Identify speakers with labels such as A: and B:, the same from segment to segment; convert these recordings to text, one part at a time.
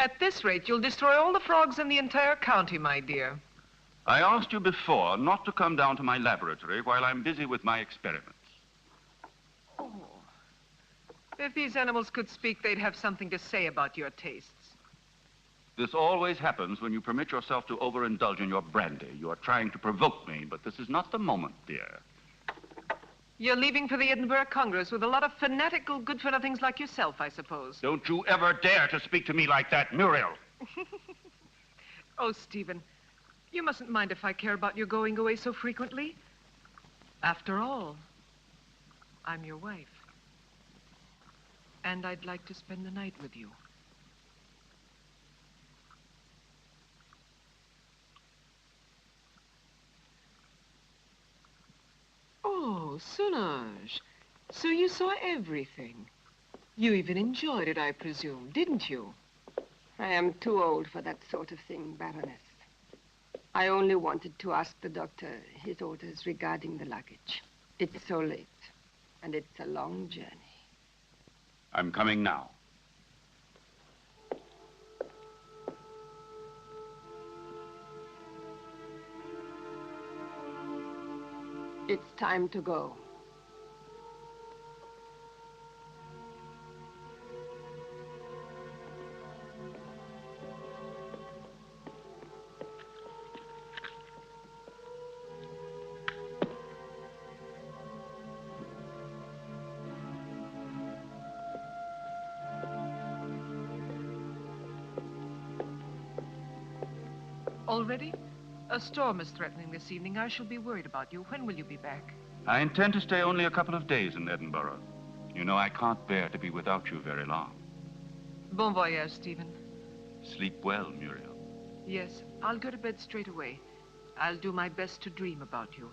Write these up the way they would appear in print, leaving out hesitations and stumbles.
A: At this rate, you'll destroy all the frogs in the entire county, my dear.
B: I asked you before not to come down to my laboratory while I'm busy with my experiments.
A: Oh. If these animals could speak, they'd have something to say about your tastes.
B: This always happens when you permit yourself to overindulge in your brandy. You are trying to provoke me, but this is not the moment, dear.
A: You're leaving for the Edinburgh Congress with a lot of fanatical good-for-nothings like yourself, I suppose.
B: Don't you ever dare to speak to me like that, Muriel.
A: Oh, Stephen, you mustn't mind if I care about your going away so frequently. After all, I'm your wife. And I'd like to spend the night with you. Oh, Solange. So you saw everything. You even enjoyed it, I presume, didn't you?
C: I am too old for that sort of thing, Baroness. I only wanted to ask the doctor his orders regarding the luggage. It's so late, and it's a long journey.
B: I'm coming now.
C: It's time to go.
A: Already? A storm is threatening this evening. I shall be worried about you. When will you be back?
B: I intend to stay only a couple of days in Edinburgh. You know, I can't bear to be without you very long.
A: Bon voyage, Stephen.
B: Sleep well, Muriel.
A: Yes, I'll go to bed straight away. I'll do my best to dream about you.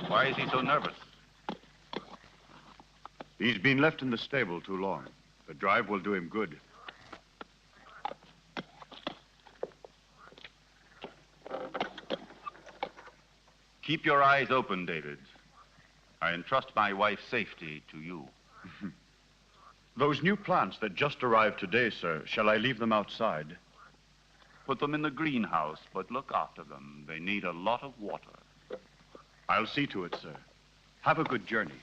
B: Why is he so nervous?
D: He's been left in the stable too long. The drive will do him good.
B: Keep your eyes open, David. I entrust my wife's safety to you.
D: Those new plants that just arrived today, sir, shall I leave them outside?
B: Put them in the greenhouse, but look after them. They need a lot of water.
D: I'll see to it, sir. Have a good journey.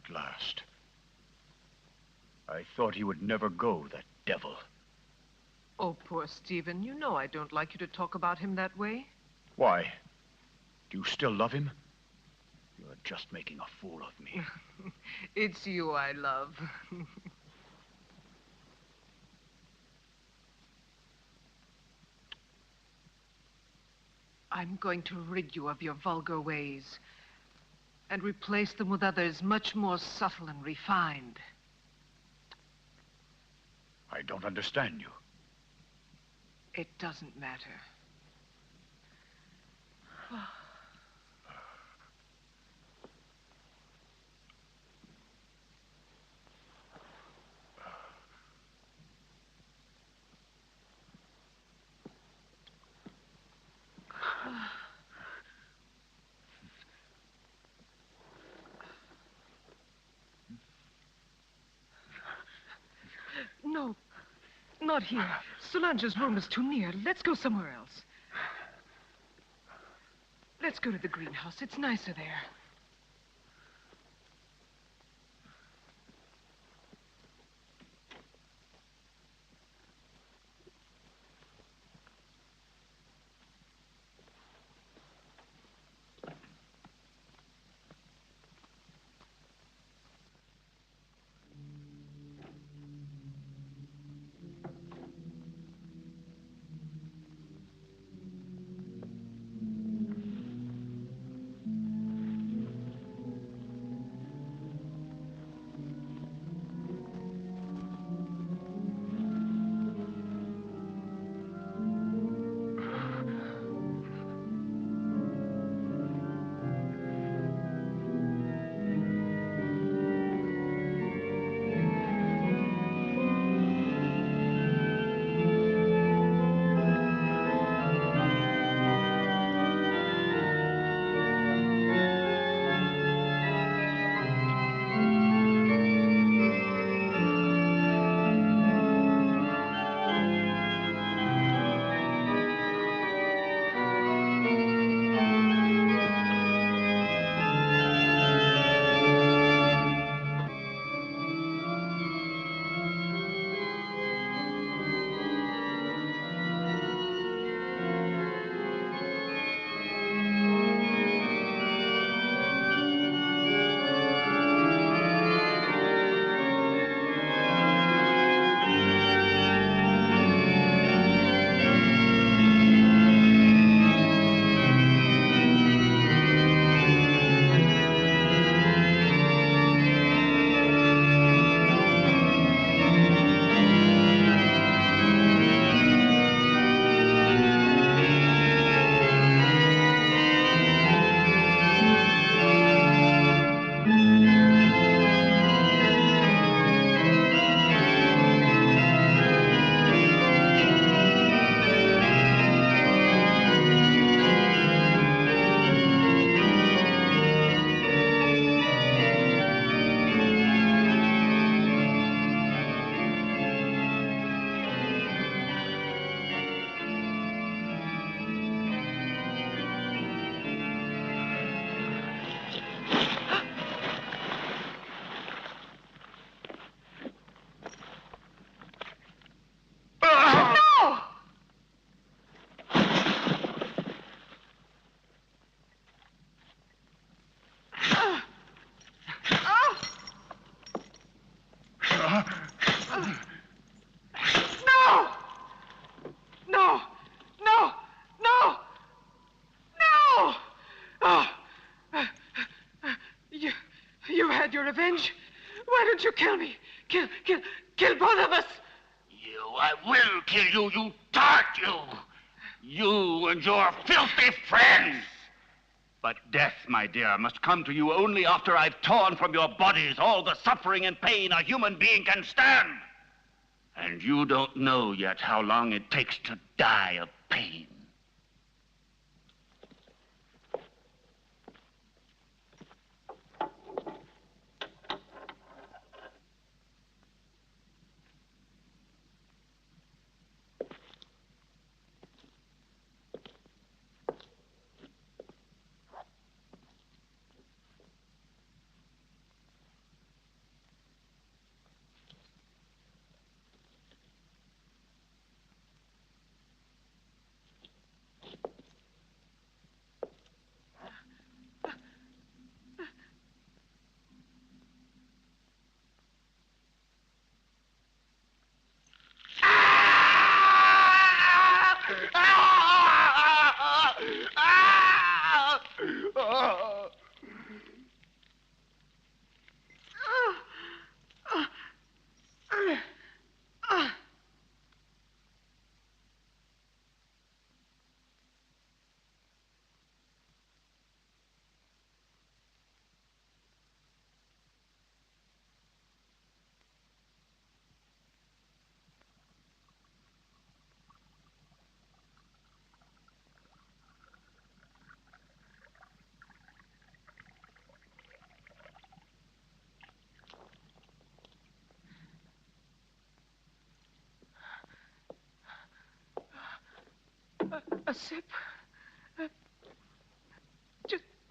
D: At last. I thought he would never go, that devil.
A: Oh, poor Stephen. You know I don't like you to talk about him that way.
D: Why? Do you still love him? You're just making a fool of me.
A: It's you I love. I'm going to rid you of your vulgar ways and replace them with others much more subtle and refined.
D: I don't understand you.
A: It doesn't matter. No, not here. Solange's room is too near. Let's go somewhere else. Let's go to the greenhouse. It's nicer there. Your revenge? Why don't you kill me? Kill both of us!
B: I will kill you, you tart, you! You and your filthy friends! But death, my dear, must come to you only after I've torn from your bodies all the suffering and pain a human being can stand. And you don't know yet how long it takes to die of pain. Ah! Oh!
A: A sip.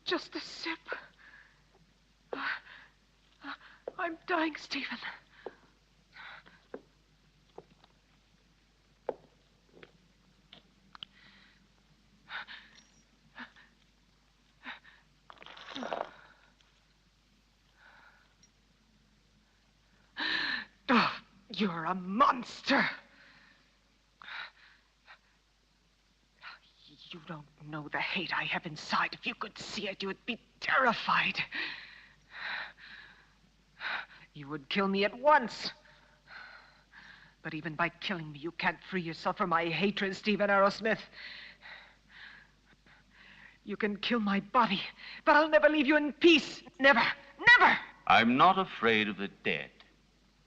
A: Just a sip. I'm dying, Stephen. Oh, you're a monster. You don't know the hate I have inside. If you could see it, you would be terrified. You would kill me at once. But even by killing me, you can't free yourself from my hatred, Stephen Arrowsmith. You can kill my body, but I'll never leave you in peace. Never, never!
B: I'm not afraid of the dead.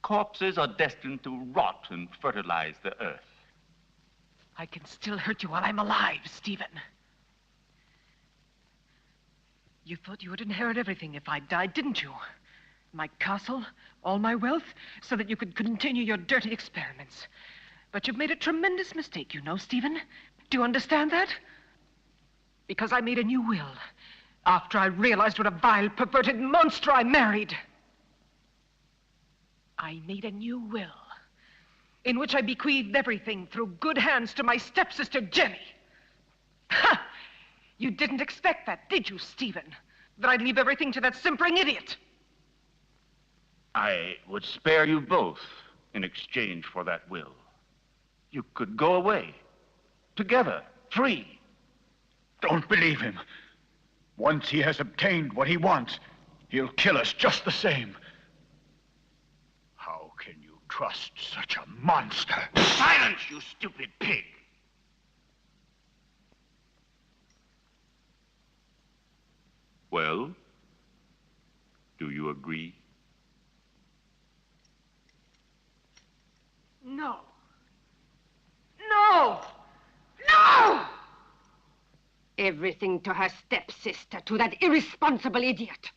B: Corpses are destined to rot and fertilize the earth.
A: I can still hurt you while I'm alive, Stephen. You thought you would inherit everything if I died, didn't you? My castle, all my wealth, so that you could continue your dirty experiments. But you've made a tremendous mistake, you know, Stephen. Do you understand that? Because I made a new will after I realized what a vile, perverted monster I married. I made a new will in which I bequeathed everything through good hands to my stepsister, Jenny. Ha! You didn't expect that, did you, Stephen? That I'd leave everything to that simpering idiot?
B: I would spare you both in exchange for that will. You could go away, together, free.
D: Don't believe him. Once he has obtained what he wants, he'll kill us just the same. How can you trust such a monster?
B: Silence, you stupid pig! Well, do you agree?
A: No. No! No!
C: Everything to her stepsister, to that irresponsible idiot.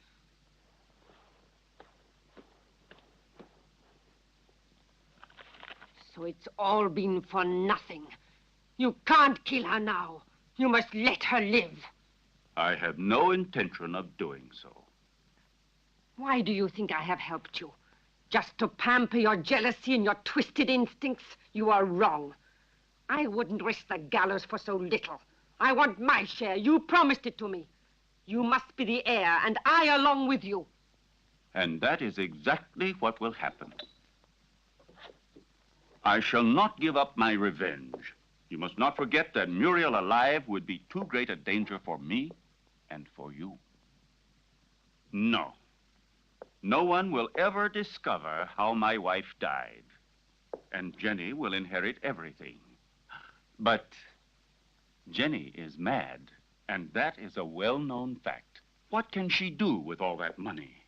C: So it's all been for nothing. You can't kill her now. You must let her live.
B: I have no intention of doing so.
C: Why do you think I have helped you? Just to pamper your jealousy and your twisted instincts? You are wrong. I wouldn't risk the gallows for so little. I want my share. You promised it to me. You must be the heir, and I along with you.
B: And that is exactly what will happen. I shall not give up my revenge. You must not forget that Muriel alive would be too great a danger for me and for you. No. No one will ever discover how my wife died. And Jenny will inherit everything. But Jenny is mad, and that is a well-known fact. What can she do with all that money?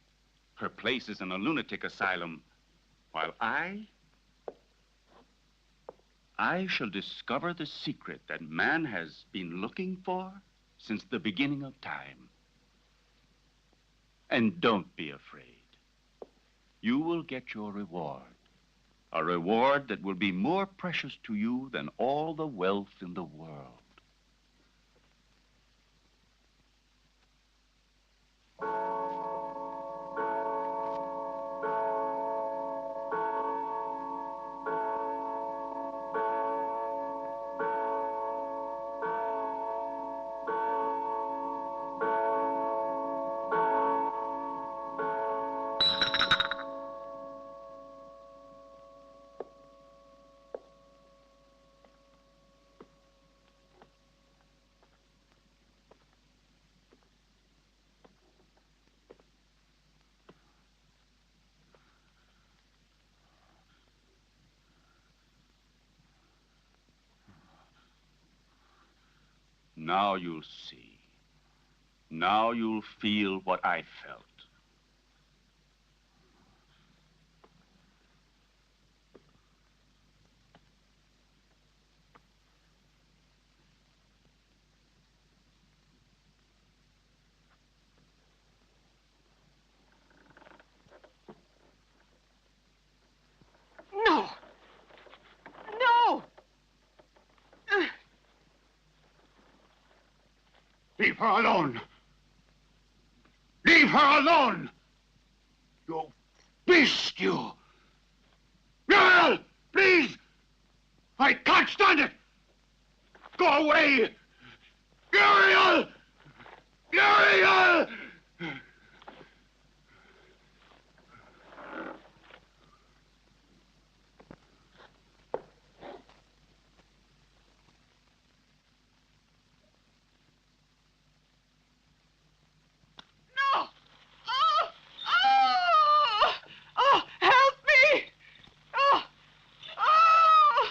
B: Her place is in a lunatic asylum, while I shall discover the secret that man has been looking for since the beginning of time. And don't be afraid. You will get your reward. A reward that will be more precious to you than all the wealth in the world. Now you'll see. Now you'll feel what I felt.
A: No! No!
D: Leave her alone. Leave her alone! You beast, you! Muriel! Please! I can't stand it! Go away! Muriel! Muriel!
A: No! Oh! Oh! Oh! Help me! Oh! Oh!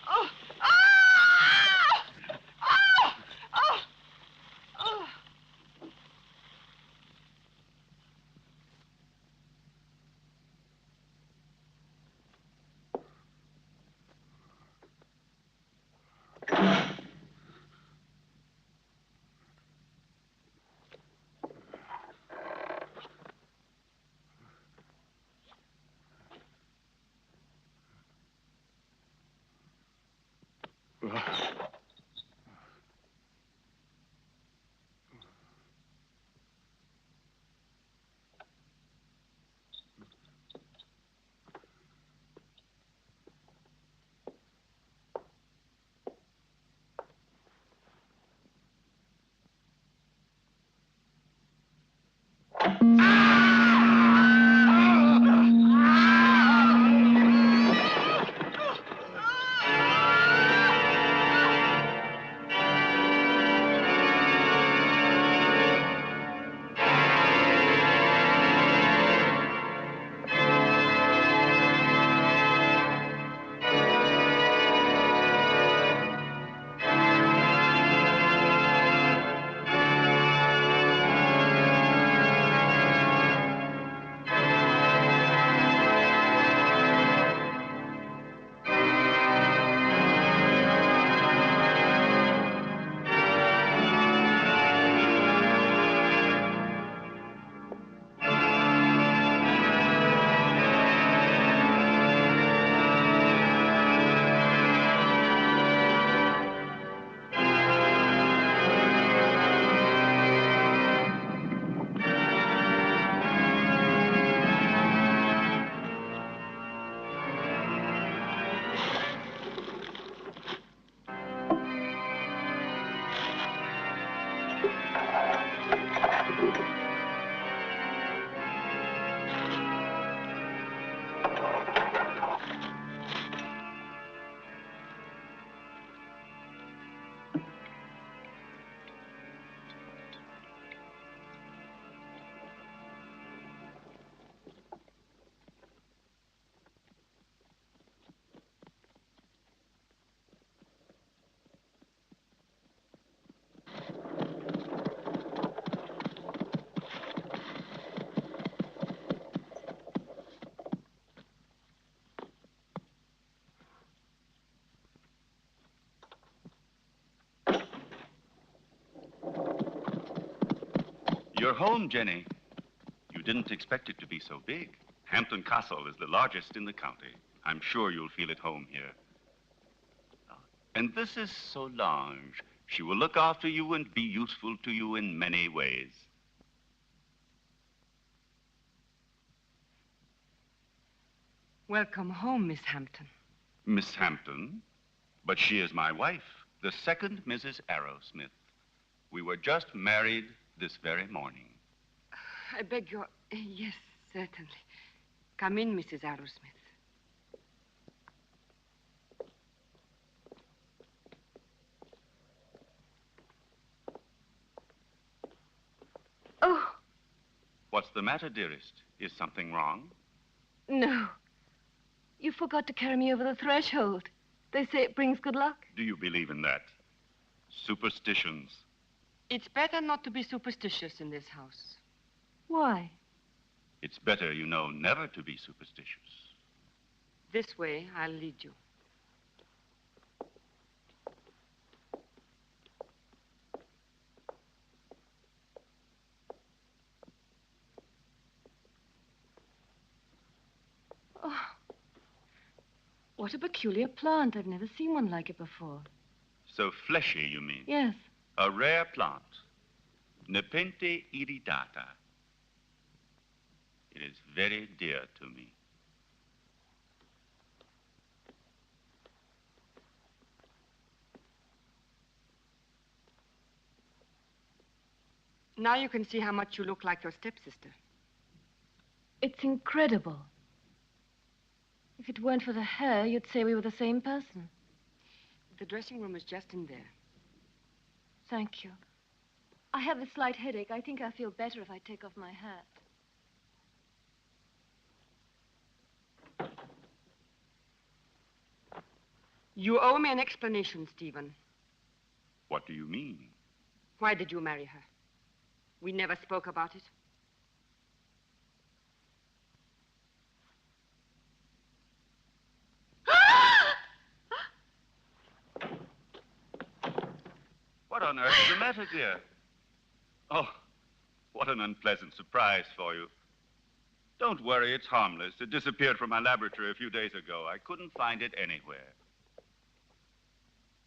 A: Oh! Ah! Oh! Oh! Oh!
B: You're home, Jenny. You didn't expect it to be so big. Hampton Castle is the largest in the county. I'm sure you'll feel at home here. And this is Solange. She will look after you and be useful to you in many ways.
C: Welcome home, Miss Hampton.
B: Miss Hampton? But she is my wife, the second Mrs. Arrowsmith. We were just married this very morning.
C: I beg your... Yes, certainly. Come in, Mrs. Arrowsmith. Oh,
B: What's the matter, dearest? Is something wrong?
E: No. You forgot to carry me over the threshold. They say it brings good luck.
B: Do you believe in that? Superstitions.
C: It's better not to be superstitious in this house.
E: Why?
B: It's better, you know, never to be superstitious.
C: This way, I'll lead you.
E: Oh, what a peculiar plant. I've never seen one like it before.
B: So fleshy, you mean?
E: Yes.
B: A rare plant. Nepenthe iridata. It is very dear to me.
C: Now you can see how much you look like your stepsister.
E: It's incredible. If it weren't for the hair, you'd say we were the same person.
C: The dressing room is just in there.
E: Thank you. I have a slight headache. I think I'll feel better if I take off my hat.
C: You owe me an explanation, Stephen.
B: What do you mean?
C: Why did you marry her? We never spoke about it.
B: What on earth is the matter, dear? Oh, what an unpleasant surprise for you. Don't worry, it's harmless. It disappeared from my laboratory a few days ago. I couldn't find it anywhere.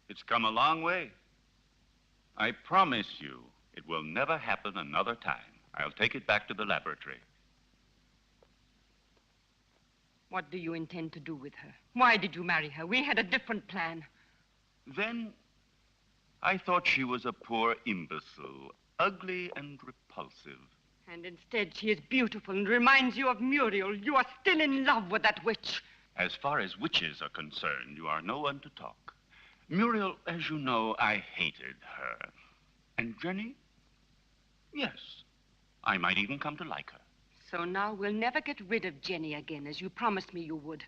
B: It's come a long way. I promise you, it will never happen another time. I'll take it back to the laboratory.
C: What do you intend to do with her? Why did you marry her? We had a different plan.
B: Then I thought she was a poor imbecile, ugly and repulsive.
C: And instead, she is beautiful and reminds you of Muriel. You are still in love with that witch.
B: As far as witches are concerned, you are no one to talk. Muriel, as you know, I hated her. And Jenny? Yes, I might even come to like her.
C: So now we'll never get rid of Jenny again, as you promised me you would.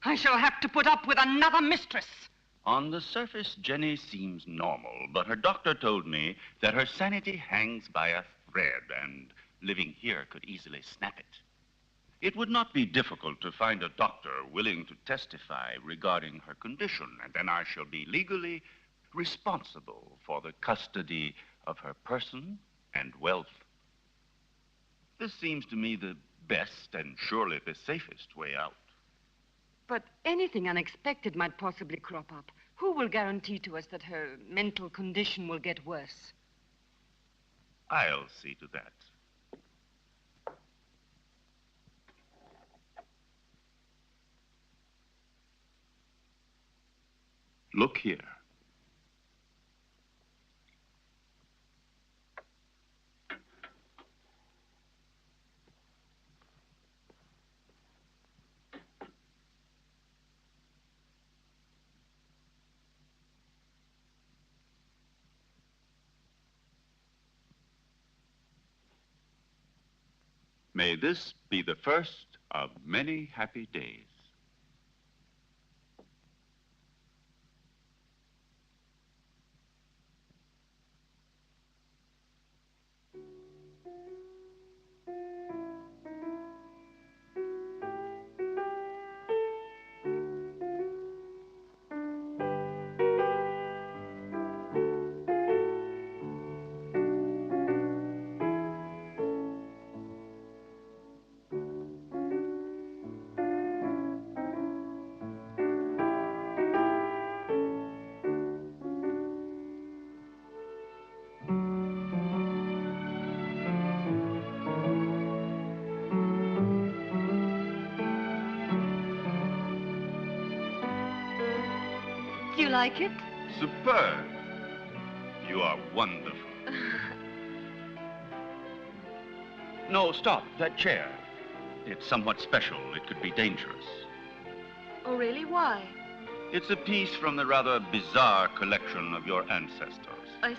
C: I shall have to put up with another mistress.
B: On the surface, Jenny seems normal, but her doctor told me that her sanity hangs by a thread, and living here could easily snap it. It would not be difficult to find a doctor willing to testify regarding her condition, and then I shall be legally responsible for the custody of her person and wealth. This seems to me the best and surely the safest way out.
C: But anything unexpected might possibly crop up. Who will guarantee to us that her mental condition will get worse?
B: I'll see to that. Look here. May this be the first of many happy days.
E: Do you like it?
B: Superb. You are wonderful. No, stop. That chair. It's somewhat special. It could be dangerous.
E: Oh, really? Why?
B: It's a piece from the rather bizarre collection of your ancestors.
E: I see.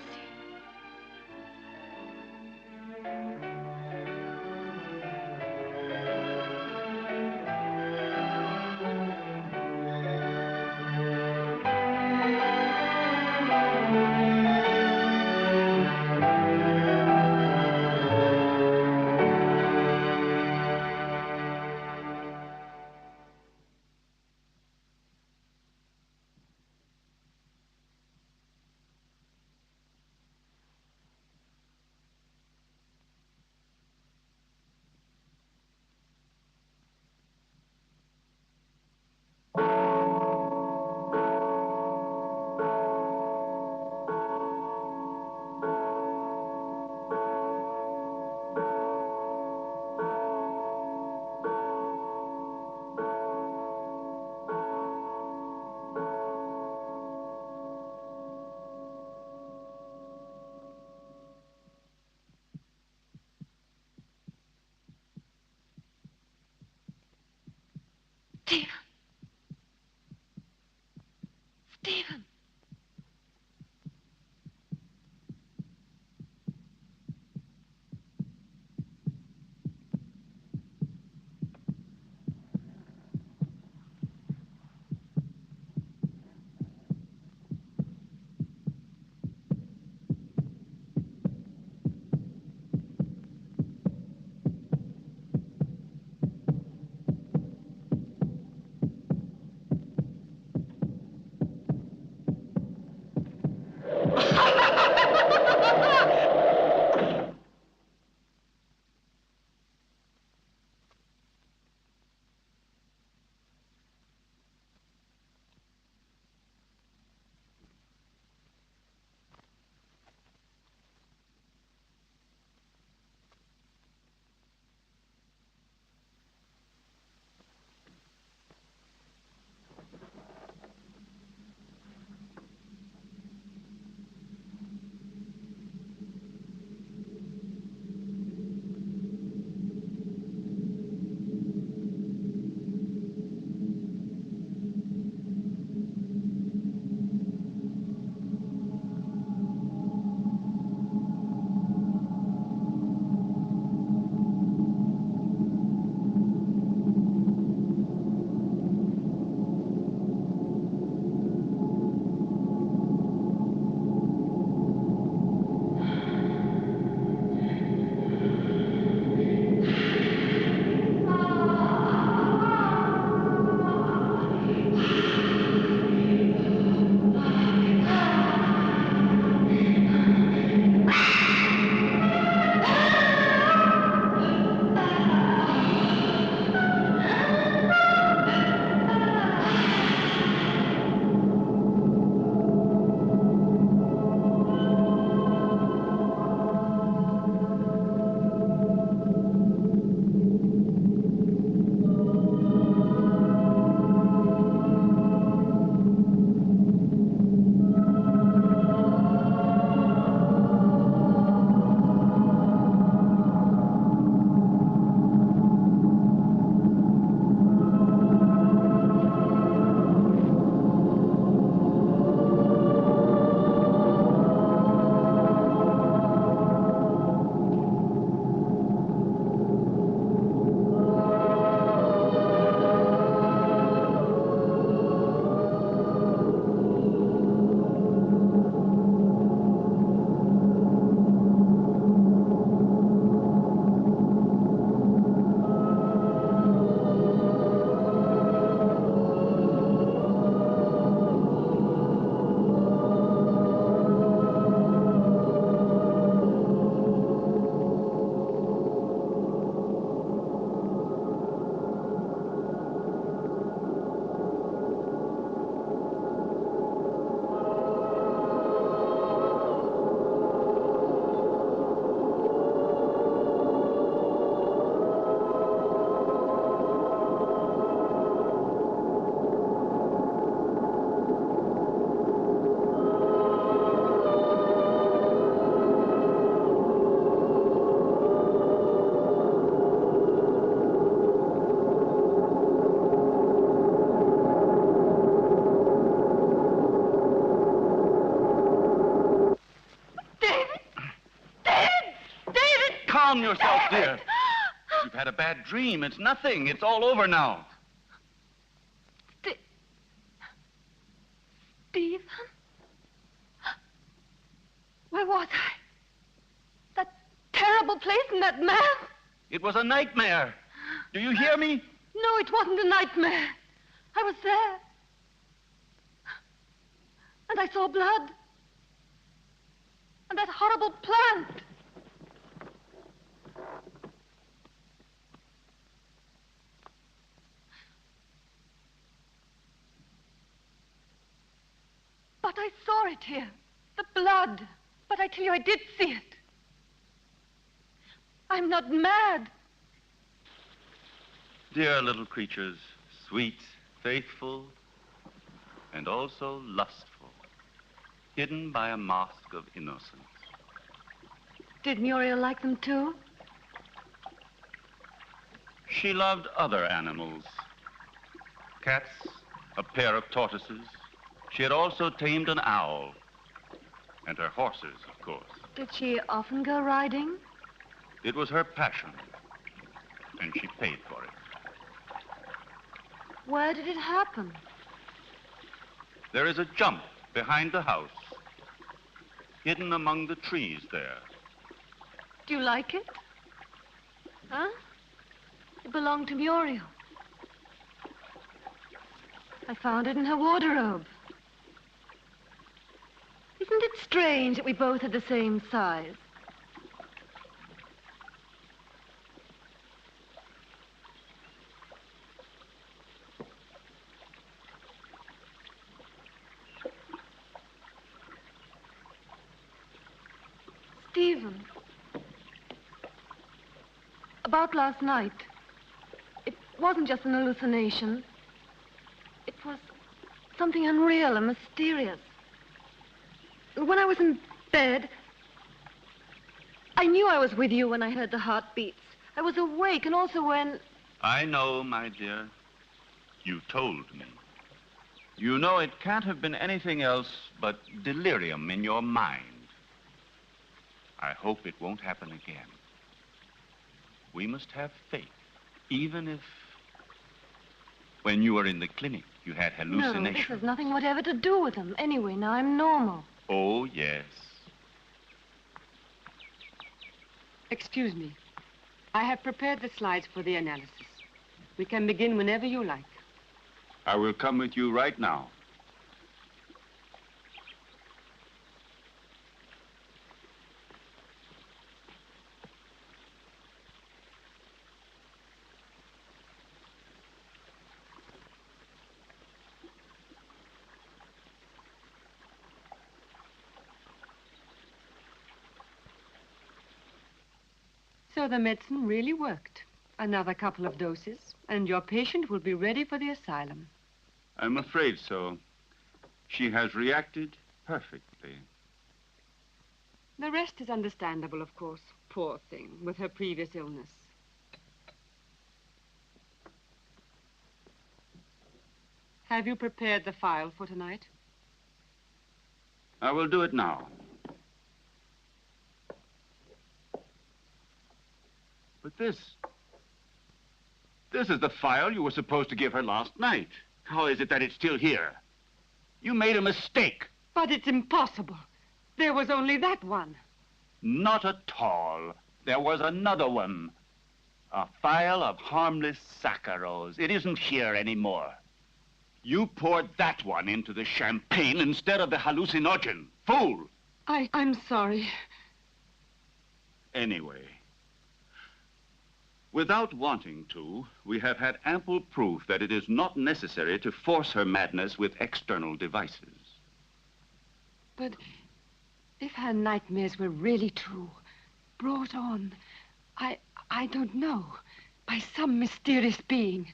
B: calm yourself, dear. You've had a bad dream. It's nothing. It's all over now.
E: Stephen? Where was I? That terrible place and that man?
B: It was a nightmare. Do you hear me?
E: No, it wasn't a nightmare. I was there. And I saw blood. And that horrible plant. But I saw it here. The blood. But I tell you, I did see it. I'm not mad.
B: Dear little creatures, sweet, faithful, and also lustful, hidden by a mask of innocence.
E: Did Muriel like them too?
B: She loved other animals. Cats, a pair of tortoises. She had also tamed an owl. And her horses, of course.
E: Did she often go riding?
B: It was her passion. And she paid for it.
E: Where did it happen?
B: There is a jump behind the house, hidden among the trees there.
E: Do you like it? Huh? It belonged to Muriel. I found it in her wardrobe. Isn't it strange that we both are the same size? Stephen, about last night, it wasn't just an hallucination. It was something unreal and mysterious. When I was in bed, I knew I was with you when I heard the heartbeats. I was awake, and also when...
B: I know, my dear. You told me. You know it can't have been anything else but delirium in your mind. I hope it won't happen again. We must have faith, even if... When you were in the clinic, you had hallucinations.
E: No, this has nothing whatever to do with them. Anyway, now I'm normal.
B: Oh, yes.
C: Excuse me. I have prepared the slides for the analysis. We can begin whenever you like.
B: I will come with you right now.
C: So the medicine really worked. Another couple of doses, and your patient will be ready for the asylum.
B: I'm afraid so. She has reacted perfectly.
C: The rest is understandable, of course. Poor thing, with her previous illness. Have you prepared the file for tonight?
B: I will do it now. But this is the file you were supposed to give her last night. How is it that it's still here? You made a mistake.
C: But it's impossible. There was only that one.
B: Not at all. There was another one. A file of harmless saccharos. It isn't here anymore. You poured that one into the champagne instead of the hallucinogen. Fool!
C: I'm sorry.
B: Anyway, without wanting to, we have had ample proof that it is not necessary to force her madness with external devices.
C: But if her nightmares were really true, brought on, I don't know, by some mysterious being.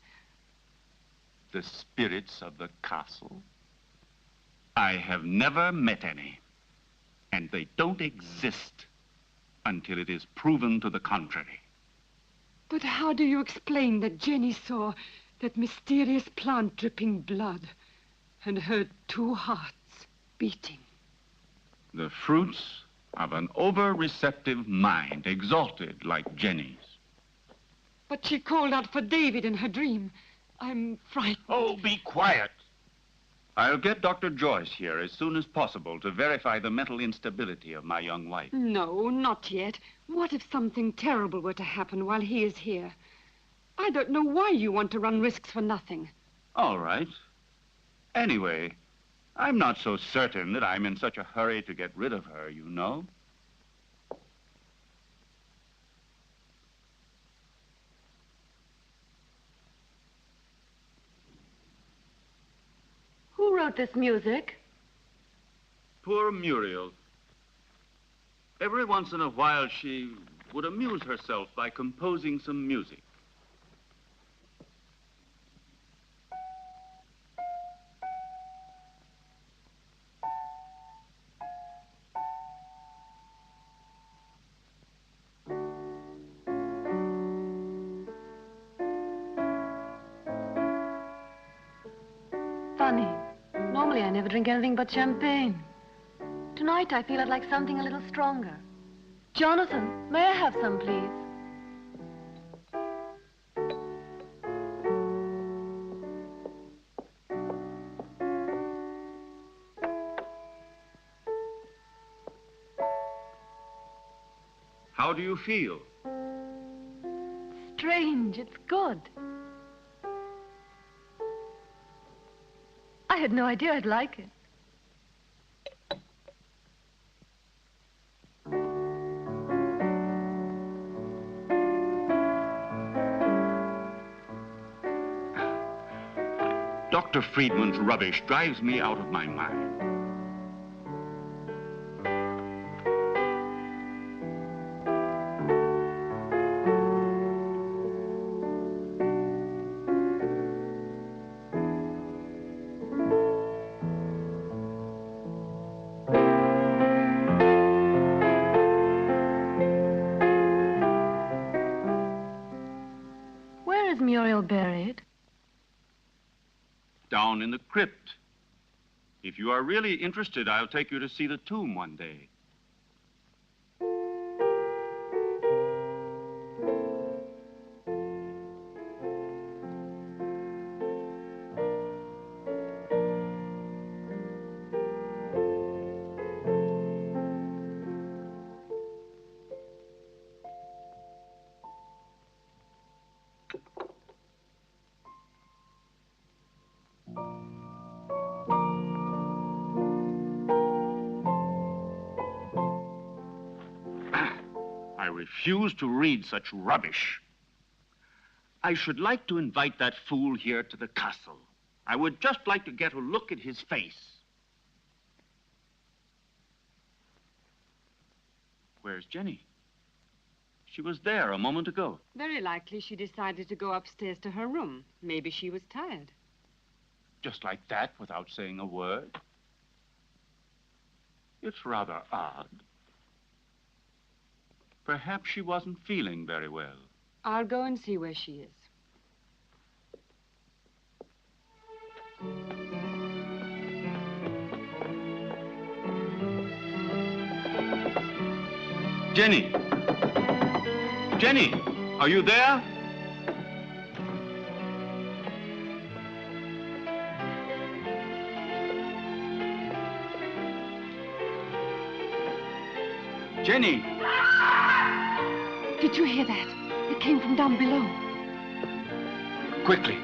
B: The spirits of the castle? I have never met any, and they don't exist until it is proven to the contrary.
C: But how do you explain that Jenny saw that mysterious plant dripping blood and heard two hearts beating?
B: The fruits of an over-receptive mind, exalted like Jenny's.
C: But she called out for David in her dream. I'm frightened.
B: Oh, be quiet. I'll get Dr. Joyce here as soon as possible to verify the mental instability of my young wife.
C: No, not yet. What if something terrible were to happen while he is here? I don't know why you want to run risks for nothing.
B: All right. Anyway, I'm not so certain that I'm in such a hurry to get rid of her, you know.
E: Who wrote this music?
B: Poor Muriel. Every once in a while, she would amuse herself by composing some music.
E: Funny. Normally I never drink anything but champagne. Tonight I feel I'd like something a little stronger. Jonathan, may I have some, please?
B: How do you feel?
E: Strange, it's good. I had no idea I'd like it.
B: Dr. Friedman's rubbish drives me out of my mind.
E: Where is Muriel buried?
B: Down in the crypt. If you are really interested, I'll take you to see the tomb one day. I refuse to read such rubbish. I should like to invite that fool here to the castle. I would just like to get a look at his face. Where's Jenny? She was there a moment ago.
C: Very likely she decided to go upstairs to her room. Maybe she was tired.
B: Just like that, without saying a word. It's rather odd. Perhaps she wasn't feeling very well.
C: I'll go and see where she is.
B: Jenny! Jenny, are you there? Jenny!
C: Did you hear that? It came from down below.
B: Quickly.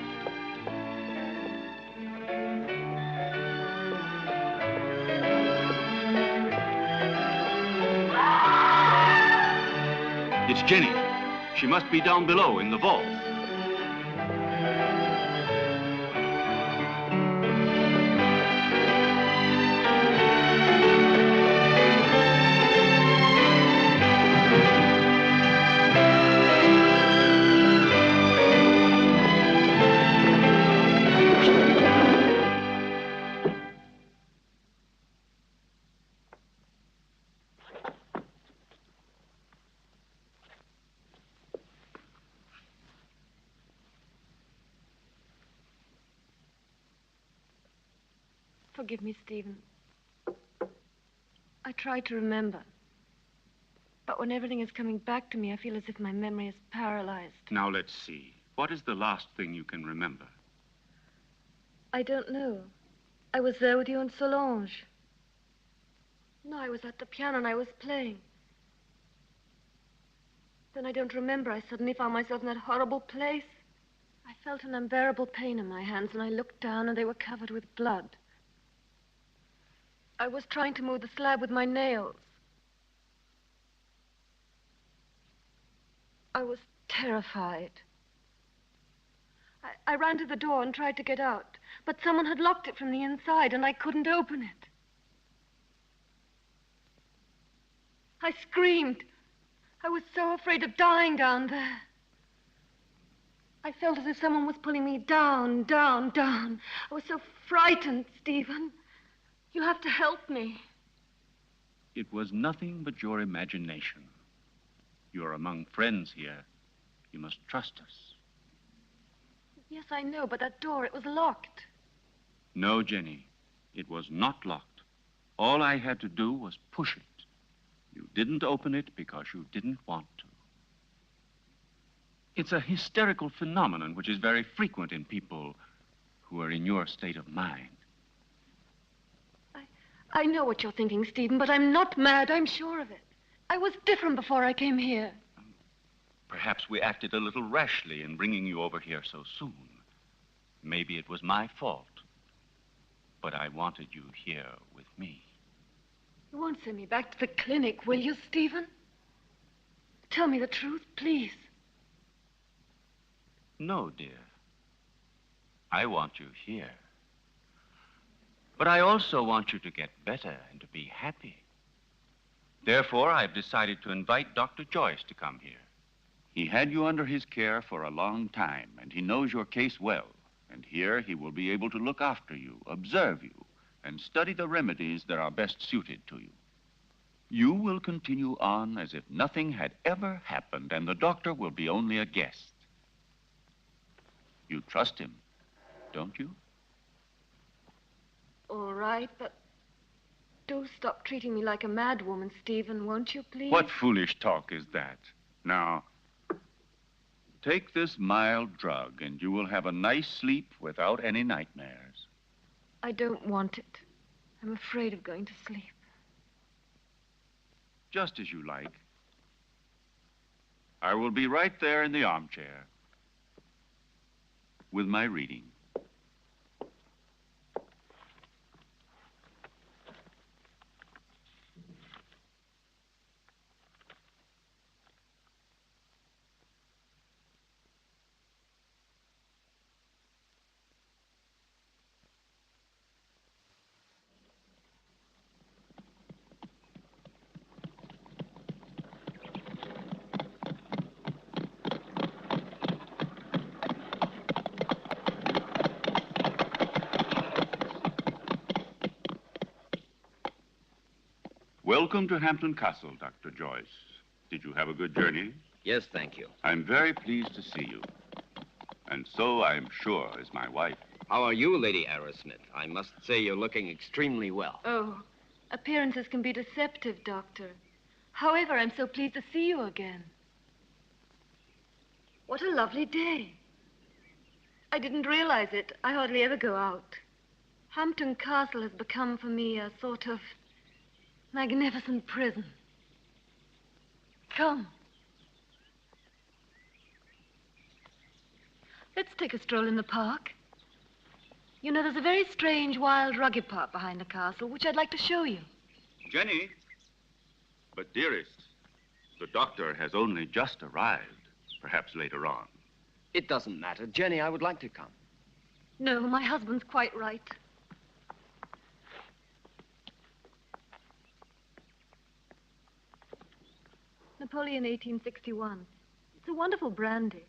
B: It's Jenny. She must be down below in the vault.
E: Forgive me, Stephen. I tried to remember. But when everything is coming back to me, I feel as if my memory is paralyzed.
B: Now, let's see. What is the last thing you can remember?
E: I don't know. I was there with you and Solange. No, I was at the piano and I was playing. Then I don't remember. I suddenly found myself in that horrible place. I felt an unbearable pain in my hands, and I looked down, and they were covered with blood. I was trying to move the slab with my nails. I was terrified. I ran to the door and tried to get out, but someone had locked it from the inside, and I couldn't open it. I screamed. I was so afraid of dying down there. I felt as if someone was pulling me down, down, down. I was so frightened, Stephen. You'll have to help me.
B: It was nothing but your imagination. You're among friends here. You must trust us.
E: Yes, I know, but that door, it was locked.
B: No, Jenny, it was not locked. All I had to do was push it. You didn't open it because you didn't want to. It's a hysterical phenomenon which is very frequent in people who are in your state of mind.
E: I know what you're thinking, Stephen, but I'm not mad. I'm sure of it. I was different before I came here.
B: Perhaps we acted a little rashly in bringing you over here so soon. Maybe it was my fault. But I wanted you here with me.
E: You won't send me back to the clinic, will you, Stephen? Tell me the truth, please.
B: No, dear. I want you here. But I also want you to get better and to be happy. Therefore, I've decided to invite Dr. Joyce to come here. He had you under his care for a long time, and he knows your case well. And here he will be able to look after you, observe you, and study the remedies that are best suited to you. You will continue on as if nothing had ever happened, and the doctor will be only a guest. You trust him, don't you?
E: All right, but do stop treating me like a mad woman, Stephen, won't you, please?
B: What foolish talk is that? Now, take this mild drug, and you will have a nice sleep without any nightmares.
E: I don't want it. I'm afraid of going to sleep.
B: Just as you like. I will be right there in the armchair with my reading. Welcome to Hampton Castle, Dr. Joyce. Did you have a good journey?
F: Yes, thank you.
B: I'm very pleased to see you. And so, I'm sure, is my wife.
F: How are you, Lady Arrowsmith? I must say you're looking extremely well.
E: Oh, appearances can be deceptive, Doctor. However, I'm so pleased to see you again. What a lovely day. I didn't realize it. I hardly ever go out. Hampton Castle has become for me a sort of magnificent prison. Come. Let's take a stroll in the park. You know, there's a very strange, wild, rugged part behind the castle, which I'd like to show you.
B: Jenny? But, dearest, the doctor has only just arrived. Perhaps later on.
F: It doesn't matter. Jenny, I would like to come.
E: No, my husband's quite right. Napoleon 1861. It's a wonderful brandy.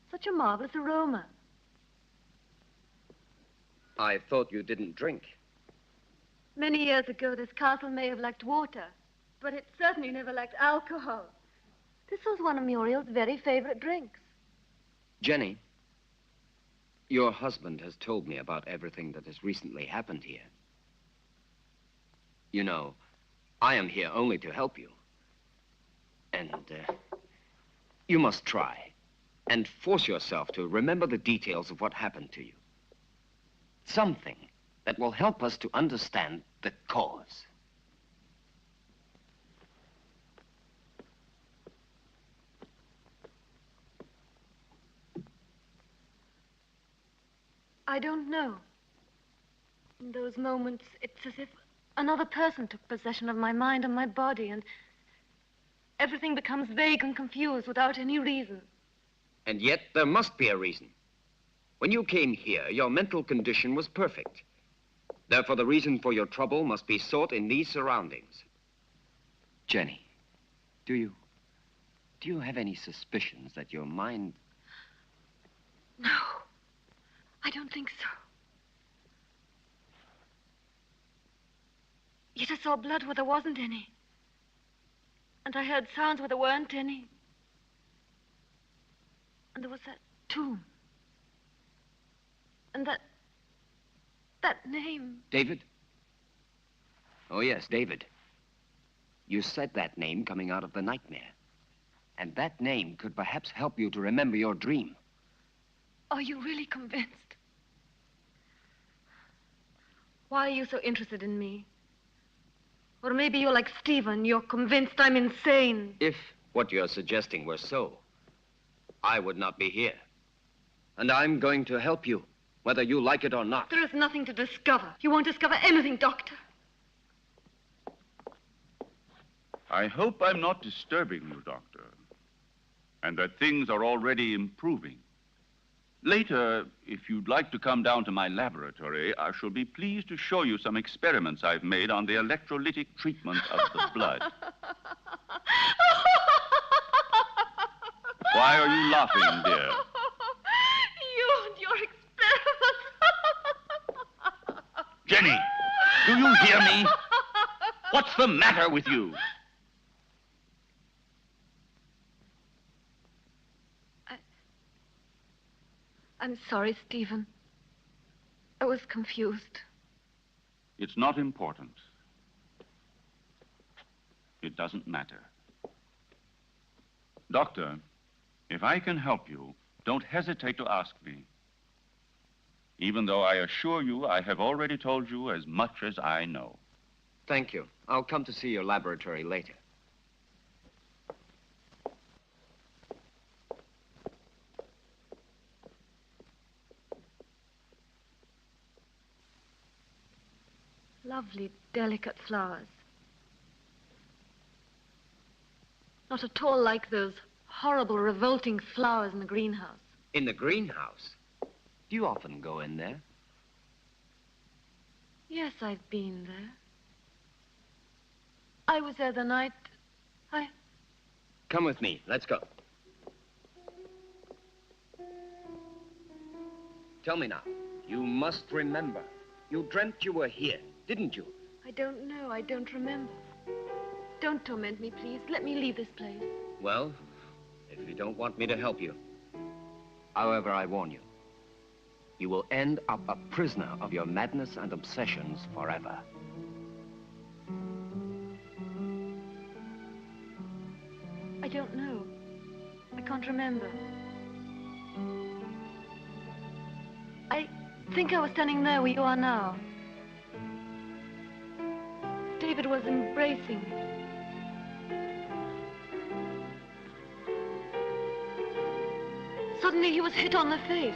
E: Such a marvelous aroma.
F: I thought you didn't drink.
E: Many years ago, this castle may have lacked water, but it certainly never lacked alcohol. This was one of Muriel's very favorite drinks.
F: Jenny, your husband has told me about everything that has recently happened here. You know, I am here only to help you. And you must try and force yourself to remember the details of what happened to you. Something that will help us to understand the cause.
E: I don't know. In those moments, it's as if another person took possession of my mind and my body, and everything becomes vague and confused without any reason.
F: And yet, there must be a reason. When you came here, your mental condition was perfect. Therefore, the reason for your trouble must be sought in these surroundings. Jenny, do you have any suspicions that your mind...
E: No, I don't think so. Yet I saw blood where there wasn't any. And I heard sounds where there weren't any. And there was that tomb. And that name.
F: David? Oh, yes, David. You said that name coming out of the nightmare. And that name could perhaps help you to remember your dream.
E: Are you really convinced? Why are you so interested in me? Or maybe you're like Stephen, you're convinced I'm insane.
F: If what you're suggesting were so, I would not be here. And I'm going to help you, whether you like it or not.
E: There is nothing to discover. You won't discover anything, Doctor.
B: I hope I'm not disturbing you, Doctor, and that things are already improving. Later, if you'd like to come down to my laboratory, I shall be pleased to show you some experiments I've made on the electrolytic treatment of the blood. Why are you laughing, dear?
E: You and your experiments.
B: Jenny, do you hear me? What's the matter with you?
E: I'm sorry, Stephen. I was confused.
B: It's not important. It doesn't matter. Doctor, if I can help you, don't hesitate to ask me. Even though I assure you I have already told you as much as I know.
F: Thank you. I'll come to see your laboratory later.
E: Lovely, delicate flowers. Not at all like those horrible, revolting flowers in the greenhouse.
F: In the greenhouse? Do you often go in there?
E: Yes, I've been there. I was there the night
F: Come with me. Let's go. Tell me now. You must remember. You dreamt you were here, didn't you?
E: I don't know. I don't remember. Don't torment me, please. Let me leave this place.
F: Well, if you don't want me to help you. However, I warn you. You will end up a prisoner of your madness and obsessions forever.
E: I don't know. I can't remember. I think I was standing there where you are now. David was embracing me. Suddenly he was hit on the face.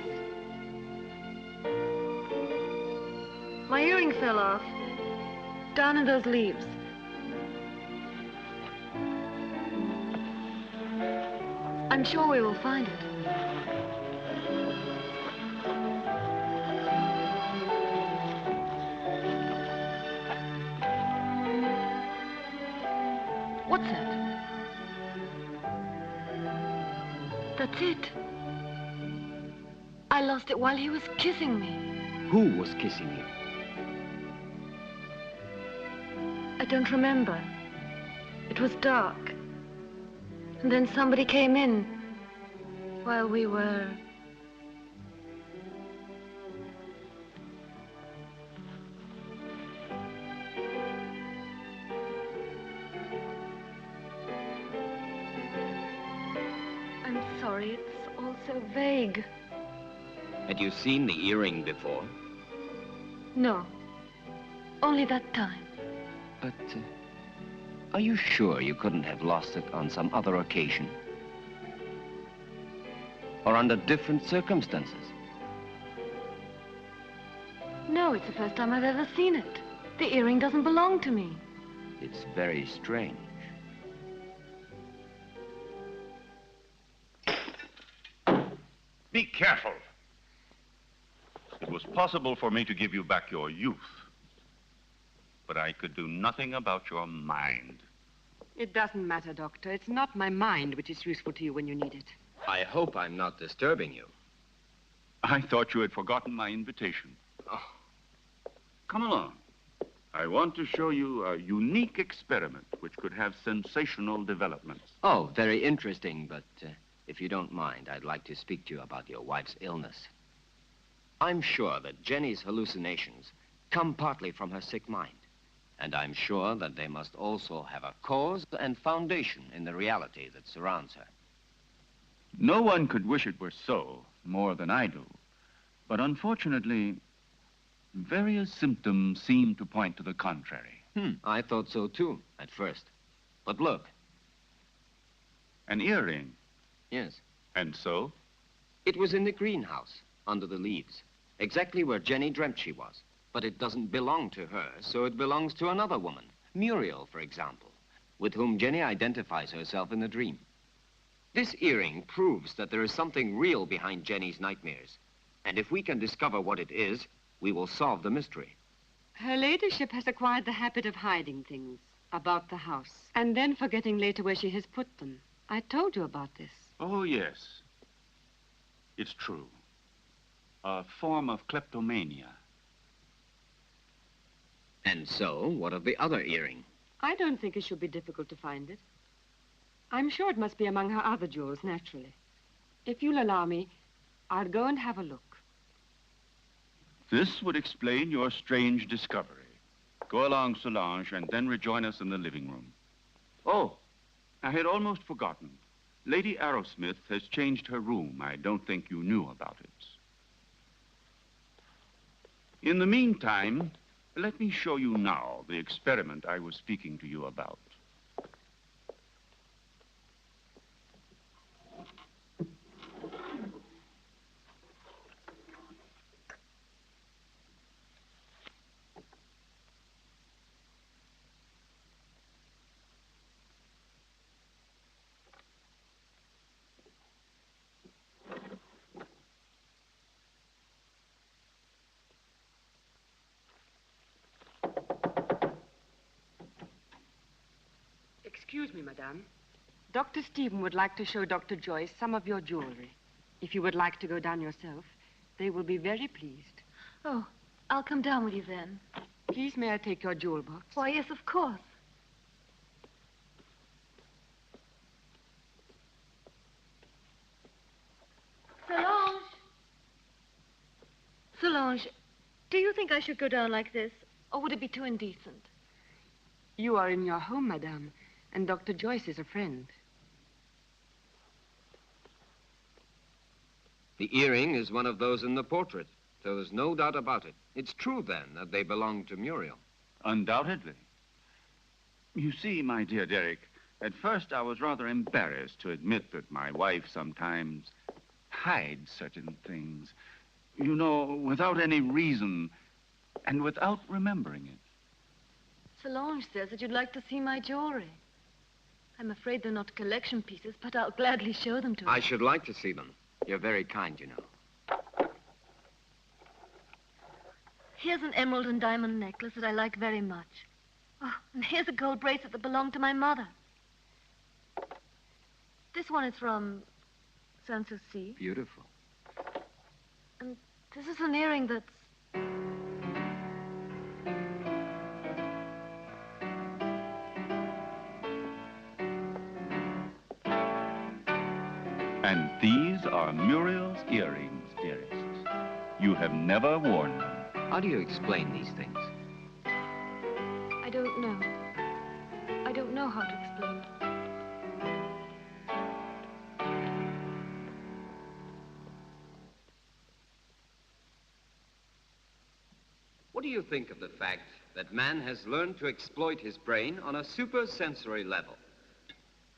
E: My earring fell off, down in those leaves. I'm sure we will find it. What's that? That's it. I lost it while he was kissing me.
F: Who was kissing you?
E: I don't remember. It was dark. And then somebody came in while we were... sorry. It's all so vague.
F: Had you seen the earring before?
E: No. Only that time.
F: But are you sure you couldn't have lost it on some other occasion? Or under different circumstances?
E: No, it's the first time I've ever seen it. The earring doesn't belong to me.
F: It's very strange.
B: Be careful. It was possible for me to give you back your youth, but I could do nothing about your mind.
C: It doesn't matter, Doctor. It's not my mind which is useful to you when you need it.
F: I hope I'm not disturbing you.
B: I thought you had forgotten my invitation.
F: Oh.
B: Come along. I want to show you a unique experiment which could have sensational developments.
F: Oh, very interesting, but if you don't mind, I'd like to speak to you about your wife's illness. I'm sure that Jenny's hallucinations come partly from her sick mind. And I'm sure that they must also have a cause and foundation in the reality that surrounds her.
B: No one could wish it were so, more than I do. But unfortunately, various symptoms seem to point to the contrary.
F: I thought so too, at first. But look.
B: An earring.
F: Yes.
B: And so?
F: It was in the greenhouse, under the leaves, exactly where Jenny dreamt she was. But it doesn't belong to her, so it belongs to another woman, Muriel, for example, with whom Jenny identifies herself in the dream. This earring proves that there is something real behind Jenny's nightmares. And if we can discover what it is, we will solve the mystery.
C: Her ladyship has acquired the habit of hiding things about the house and then forgetting later where she has put them. I told you about this.
B: Oh, yes. It's true. A form of kleptomania.
F: And so, what of the other earring?
C: I don't think it should be difficult to find it. I'm sure it must be among her other jewels, naturally. If you'll allow me, I'll go and have a look.
B: This would explain your strange discovery. Go along, Solange, and then rejoin us in the living room. Oh, I had almost forgotten. Lady Arrowsmith has changed her room. I don't think you knew about it. In the meantime, let me show you now the experiment I was speaking to you about.
C: Excuse me, madame. Dr. Stephen would like to show Dr. Joyce some of your jewelry. If you would like to go down yourself, they will be very pleased.
E: Oh, I'll come down with you then.
C: Please, may I take your jewel box?
E: Why, yes, of course. Solange! Solange, do you think I should go down like this? Or would it be too indecent?
C: You are in your home, madame, and Dr. Joyce is a friend.
F: The earring is one of those in the portrait, so there's no doubt about it. It's true, then, that they belong to Muriel.
B: Undoubtedly. You see, my dear Derek, at first I was rather embarrassed to admit that my wife sometimes hides certain things. You know, without any reason and without remembering it.
E: Solange says that you'd like to see my jewelry. I'm afraid they're not collection pieces, but I'll gladly show them to her.
F: I should like to see them. You're very kind, you know.
E: Here's an emerald and diamond necklace that I like very much. Oh, and here's a gold bracelet that belonged to my mother. This one is from Sanssouci.
F: Beautiful.
E: And this is an earring that's...
B: And these are Muriel's earrings, dearest. You have never worn them.
F: How do you explain these things?
E: I don't know. I don't know how to explain it.
F: do you think of the fact that man has learned to exploit his brain on a supersensory level?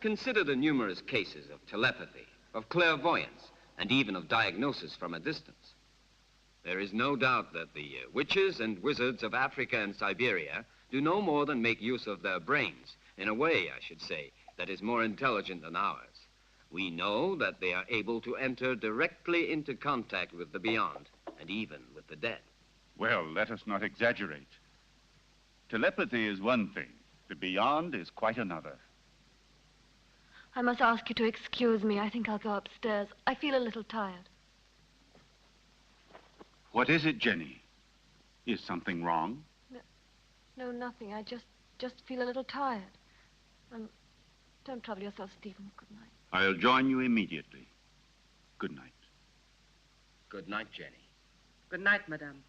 F: Consider the numerous cases of telepathy, of clairvoyance, and even of diagnosis from a distance. There is no doubt that the witches and wizards of Africa and Siberia do no more than make use of their brains, in a way, I should say, that is more intelligent than ours. We know that they are able to enter directly into contact with the beyond, and even with the dead.
B: Well, let us not exaggerate. Telepathy is one thing. The beyond is quite another.
E: I must ask you to excuse me. I think I'll go upstairs. I feel a little tired.
B: What is it, Jenny? Is something wrong?
E: No, nothing. I just feel a little tired. Don't trouble yourself, Stephen. Good night.
B: I'll join you immediately. Good night.
F: Good night, Jenny.
A: Good night, madame.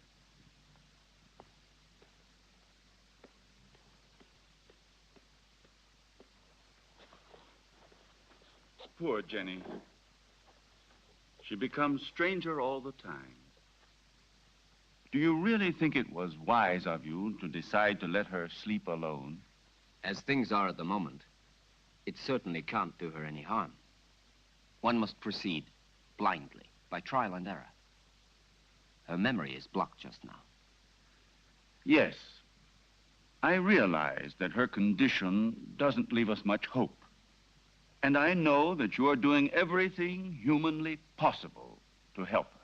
B: Poor Jenny. She becomes stranger all the time. Do you really think it was wise of you to decide to let her sleep alone?
F: As things are at the moment, it certainly can't do her any harm. One must proceed blindly, by trial and error. Her memory is blocked just now.
B: Yes. I realize that her condition doesn't leave us much hope. And I know that you are doing everything humanly possible to help her.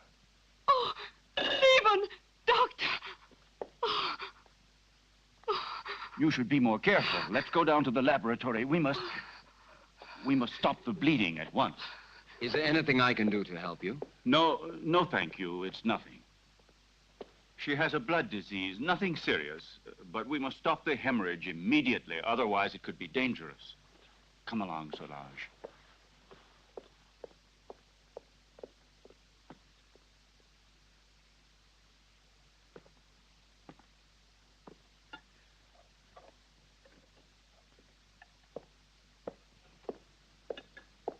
C: Oh, Stephen! Doctor!
B: You should be more careful. Let's go down to the laboratory. We must stop the bleeding at once.
F: Is there anything I can do to help you?
B: No, thank you. It's nothing. She has a blood disease, nothing serious, but we must stop the hemorrhage immediately. Otherwise, it could be dangerous. Come along, Solange.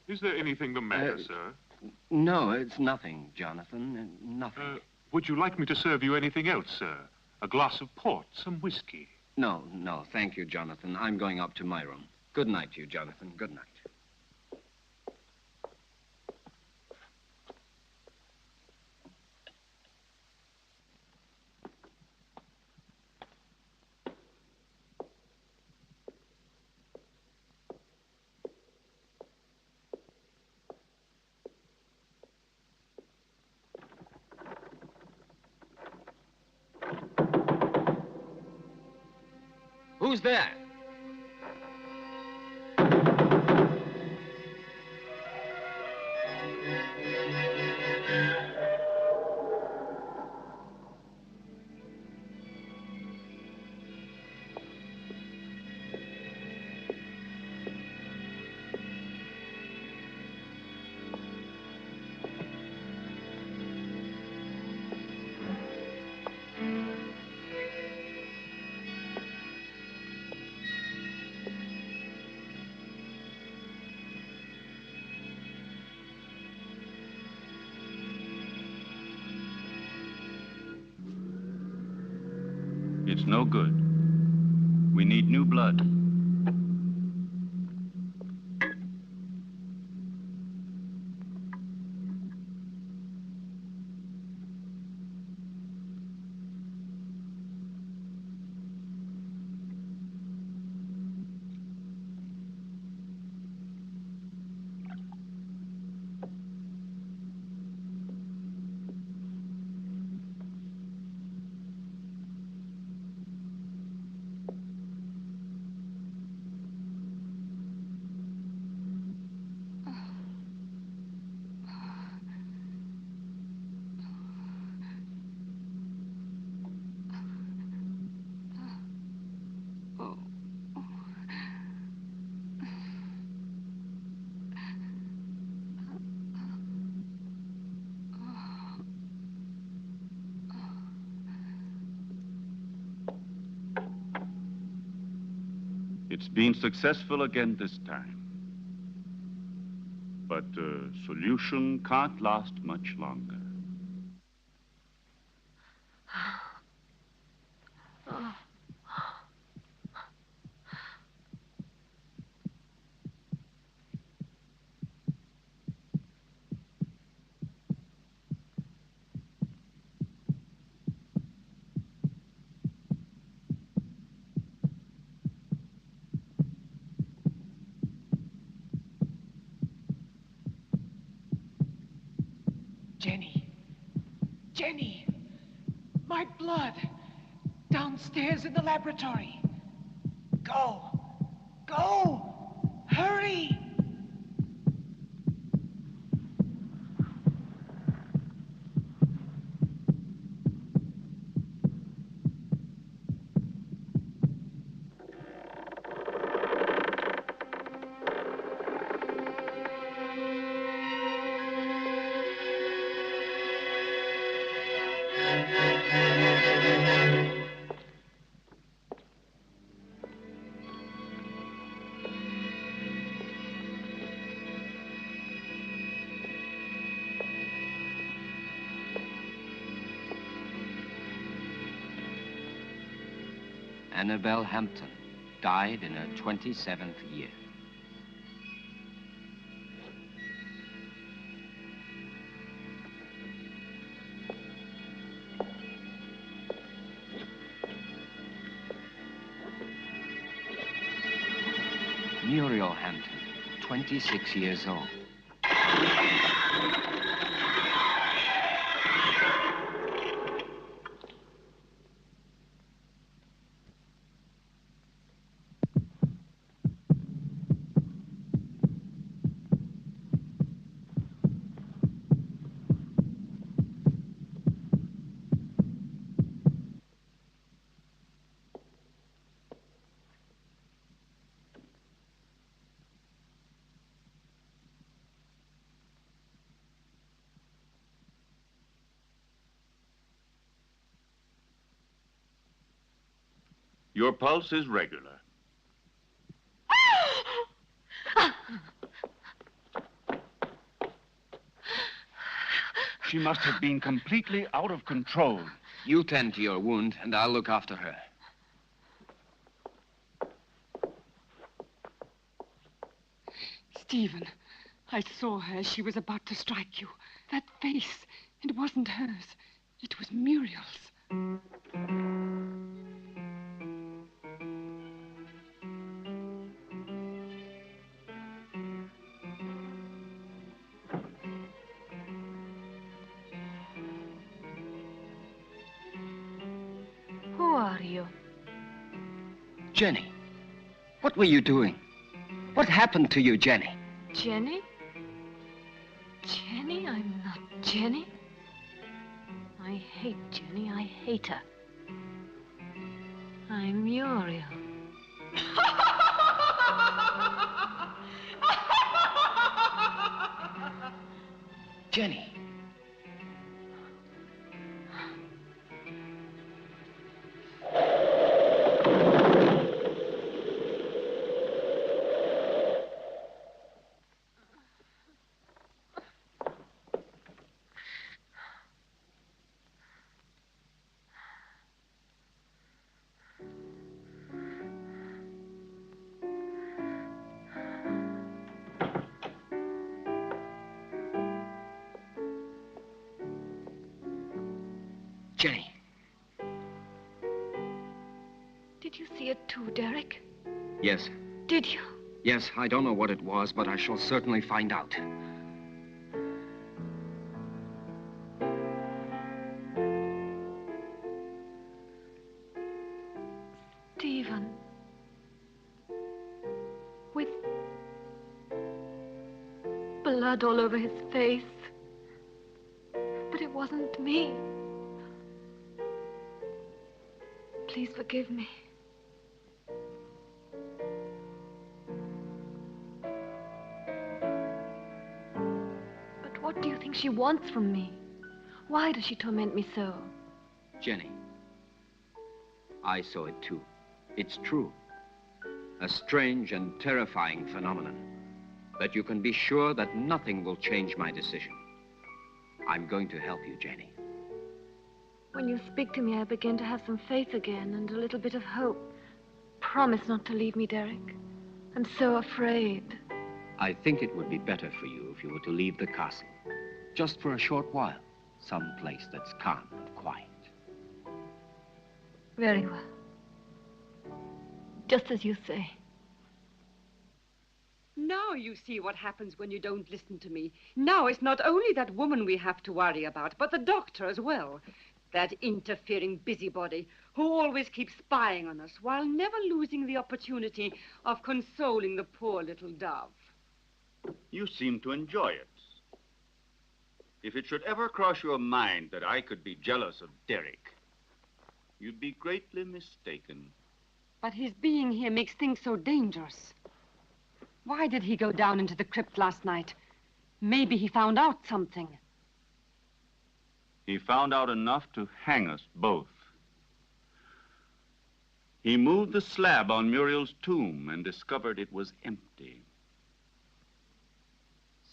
G: Is there anything the matter, sir?
F: No, it's nothing, Jonathan. Nothing.
G: Would you like me to serve you anything else, sir? A glass of port, some whiskey?
F: No, thank you, Jonathan. I'm going up to my room. Good night to you, Jonathan. Good night. Who's there?
B: It's no good. We need new blood. It's been successful again this time. But the solution can't last much longer.
A: Jenny. Jenny! My blood! Downstairs in the laboratory. Go! Go! Hurry!
F: Annabelle Hampton died in her 27th year. Muriel Hampton, 26 years old.
G: Your pulse is regular.
B: She must have been completely out of control.
F: You tend to your wound, and I'll look after her.
C: Stephen, I saw her as she was about to strike you. That face, it wasn't hers. It was Muriel's.
E: Who are you?
F: Jenny, what were you doing? What happened to you, Jenny?
E: Jenny? Jenny? I'm not Jenny. I hate Jenny. I hate her. I'm Muriel.
F: Jenny. Jenny.
E: Did you see it too, Derek?
F: Yes.
E: Did you?
F: Yes, I don't know what it was, but I shall certainly find out.
E: Stephen. With blood all over his face. But it wasn't me. Please forgive me. But what do you think she wants from me? Why does she torment me so?
F: Jenny, I saw it too. It's true. A strange and terrifying phenomenon. But you can be sure that nothing will change my decision. I'm going to help you, Jenny.
E: When you speak to me, I begin to have some faith again and a little bit of hope. Promise not to leave me, Derek. I'm so afraid.
F: I think it would be better for you if you were to leave the castle. Just for a short while. Some place that's calm and quiet.
E: Very well. Just as you say.
H: Now you see what happens when you don't listen to me. Now it's not only that woman we have to worry about, but the doctor as well. That interfering busybody who always keeps spying on us while never losing the opportunity of consoling the poor little dove.
B: You seem to enjoy it. If it should ever cross your mind that I could be jealous of Derek, you'd be greatly mistaken.
H: But his being here makes things so dangerous. Why did he go down into the crypt last night? Maybe he found out something.
B: He found out enough to hang us both. He moved the slab on Muriel's tomb and discovered it was empty.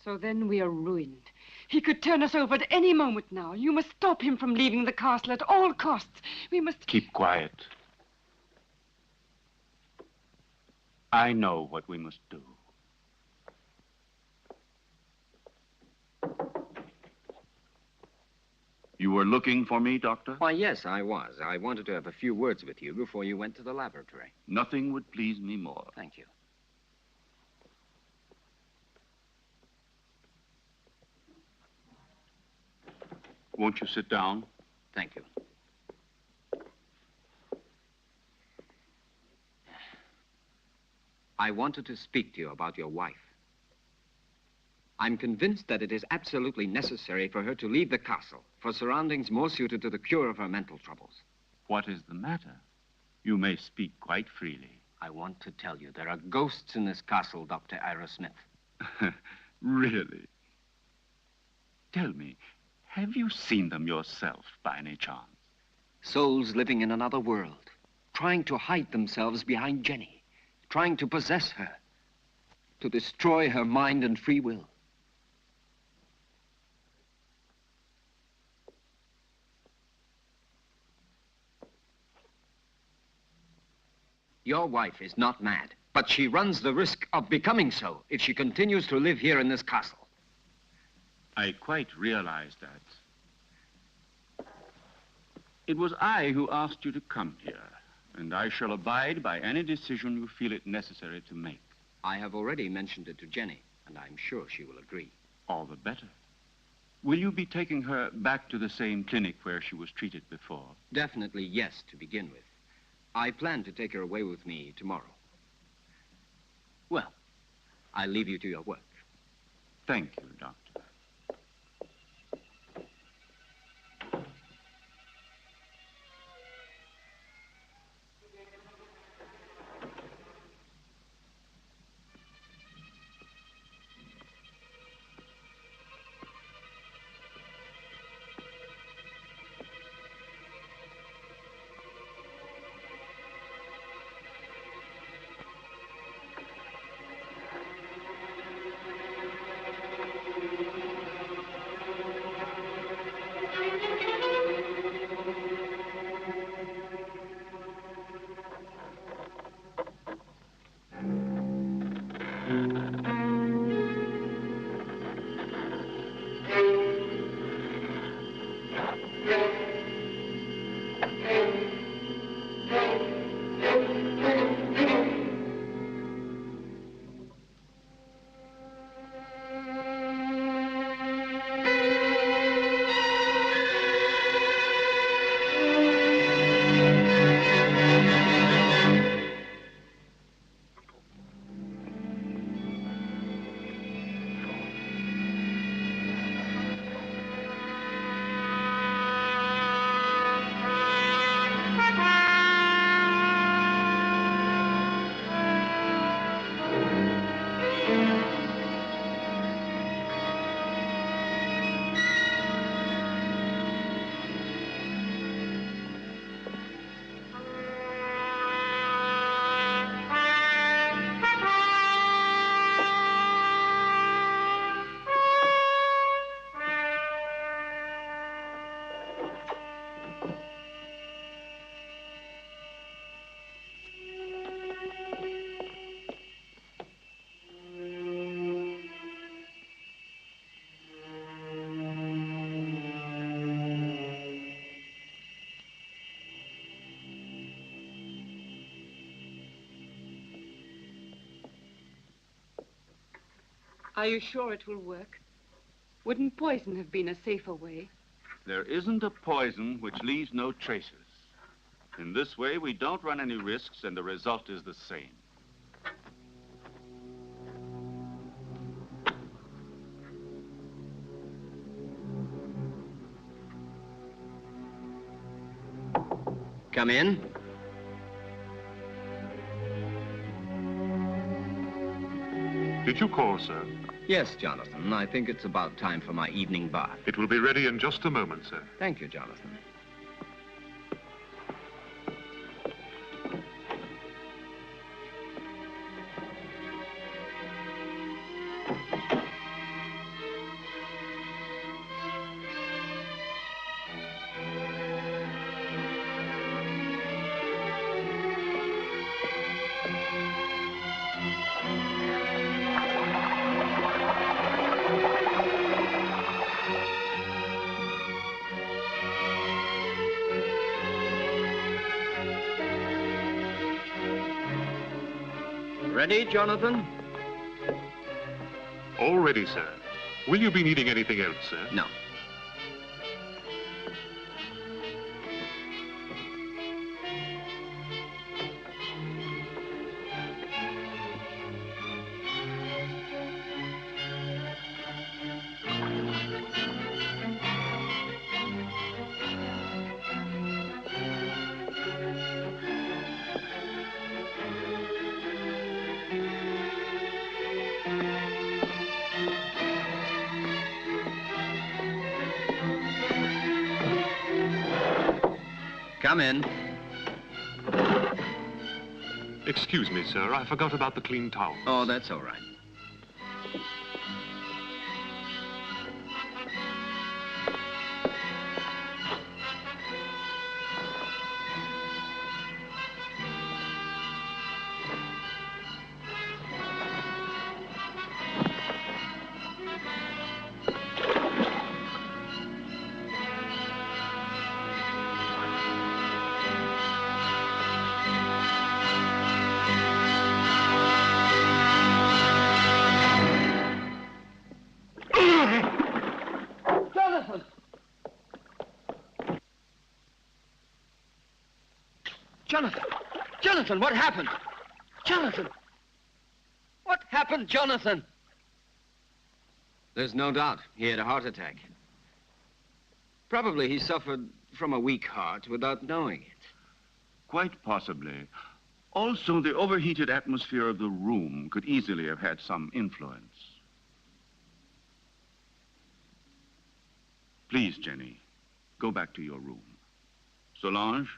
H: So then we are ruined. He could turn us over at any moment now. You must stop him from leaving the castle at all costs. We must...
B: Keep quiet. I know what we must do. You were looking for me, Doctor?
F: Why, yes, I was. I wanted to have a few words with you before you went to the laboratory.
B: Nothing would please me more.
F: Thank you.
B: Won't you sit down?
F: Thank you. I wanted to speak to you about your wife. I'm convinced that it is absolutely necessary for her to leave the castle for surroundings more suited to the cure of her mental troubles.
B: What is the matter? You may speak quite freely.
F: I want to tell you there are ghosts in this castle, Dr. Ira Smith.
B: Really? Tell me, have you seen them yourself by any chance?
F: Souls living in another world, trying to hide themselves behind Jenny, trying to possess her, to destroy her mind and free will. Your wife is not mad, but she runs the risk of becoming so if she continues to live here in this castle.
B: I quite realize that. It was I who asked you to come here, and I shall abide by any decision you feel it necessary to make.
F: I have already mentioned it to Jenny, and I'm sure she will agree.
B: All the better. Will you be taking her back to the same clinic where she was treated before?
F: Definitely yes, to begin with. I plan to take her away with me tomorrow. Well, I'll leave you to your work.
B: Thank you, Doctor.
H: Are you sure it will work? Wouldn't poison have been a safer way?
B: There isn't a poison which leaves no traces. In this way, we don't run any risks, and the result is the same.
F: Come in.
G: Did you call, sir?
F: Yes, Jonathan. I think it's about time for my evening bath.
G: It will be ready in just a moment, sir.
F: Thank you, Jonathan. Ready, Jonathan?
G: All ready, sir. Will you be needing anything else, sir?
F: No. Come in.
G: Excuse me, sir. I forgot about the clean towels.
F: Oh, that's all right.
I: Jonathan! Jonathan, what happened? Jonathan! What happened, Jonathan?
F: There's no doubt he had a heart attack. Probably he suffered from a weak heart without knowing it.
B: Quite possibly. Also, the overheated atmosphere of the room could easily have had some influence. Please, Jenny, go back to your room. Solange,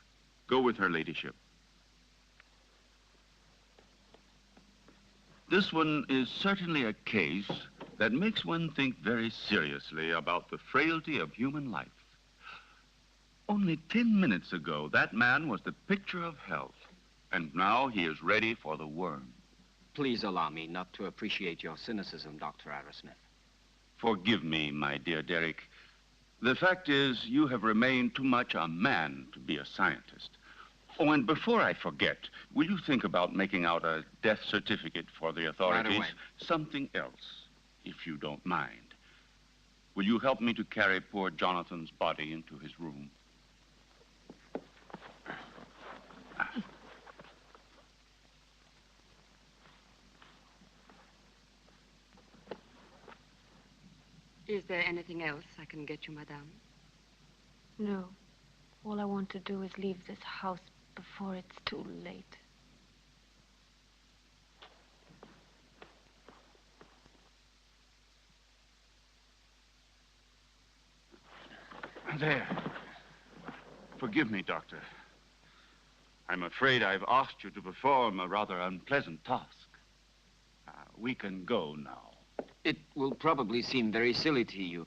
B: go with her ladyship. This one is certainly a case that makes one think very seriously about the frailty of human life. Only 10 minutes ago, that man was the picture of health, and now he is ready for the worm.
F: Please allow me not to appreciate your cynicism, Dr. Arrowsmith.
B: Forgive me, my dear Derek. The fact is, you have remained too much a man to be a scientist. Oh, and before I forget, will you think about making out a death certificate for the authorities?
F: Right away.
B: Something else, if you don't mind. Will you help me to carry poor Jonathan's body into his room?
C: Is there anything else I can get you, madame?
E: No. All I want to do is leave this house before it's too late.
B: There. Forgive me, Doctor. I'm afraid I've asked you to perform a rather unpleasant task. We can go now.
F: It will probably seem very silly to you,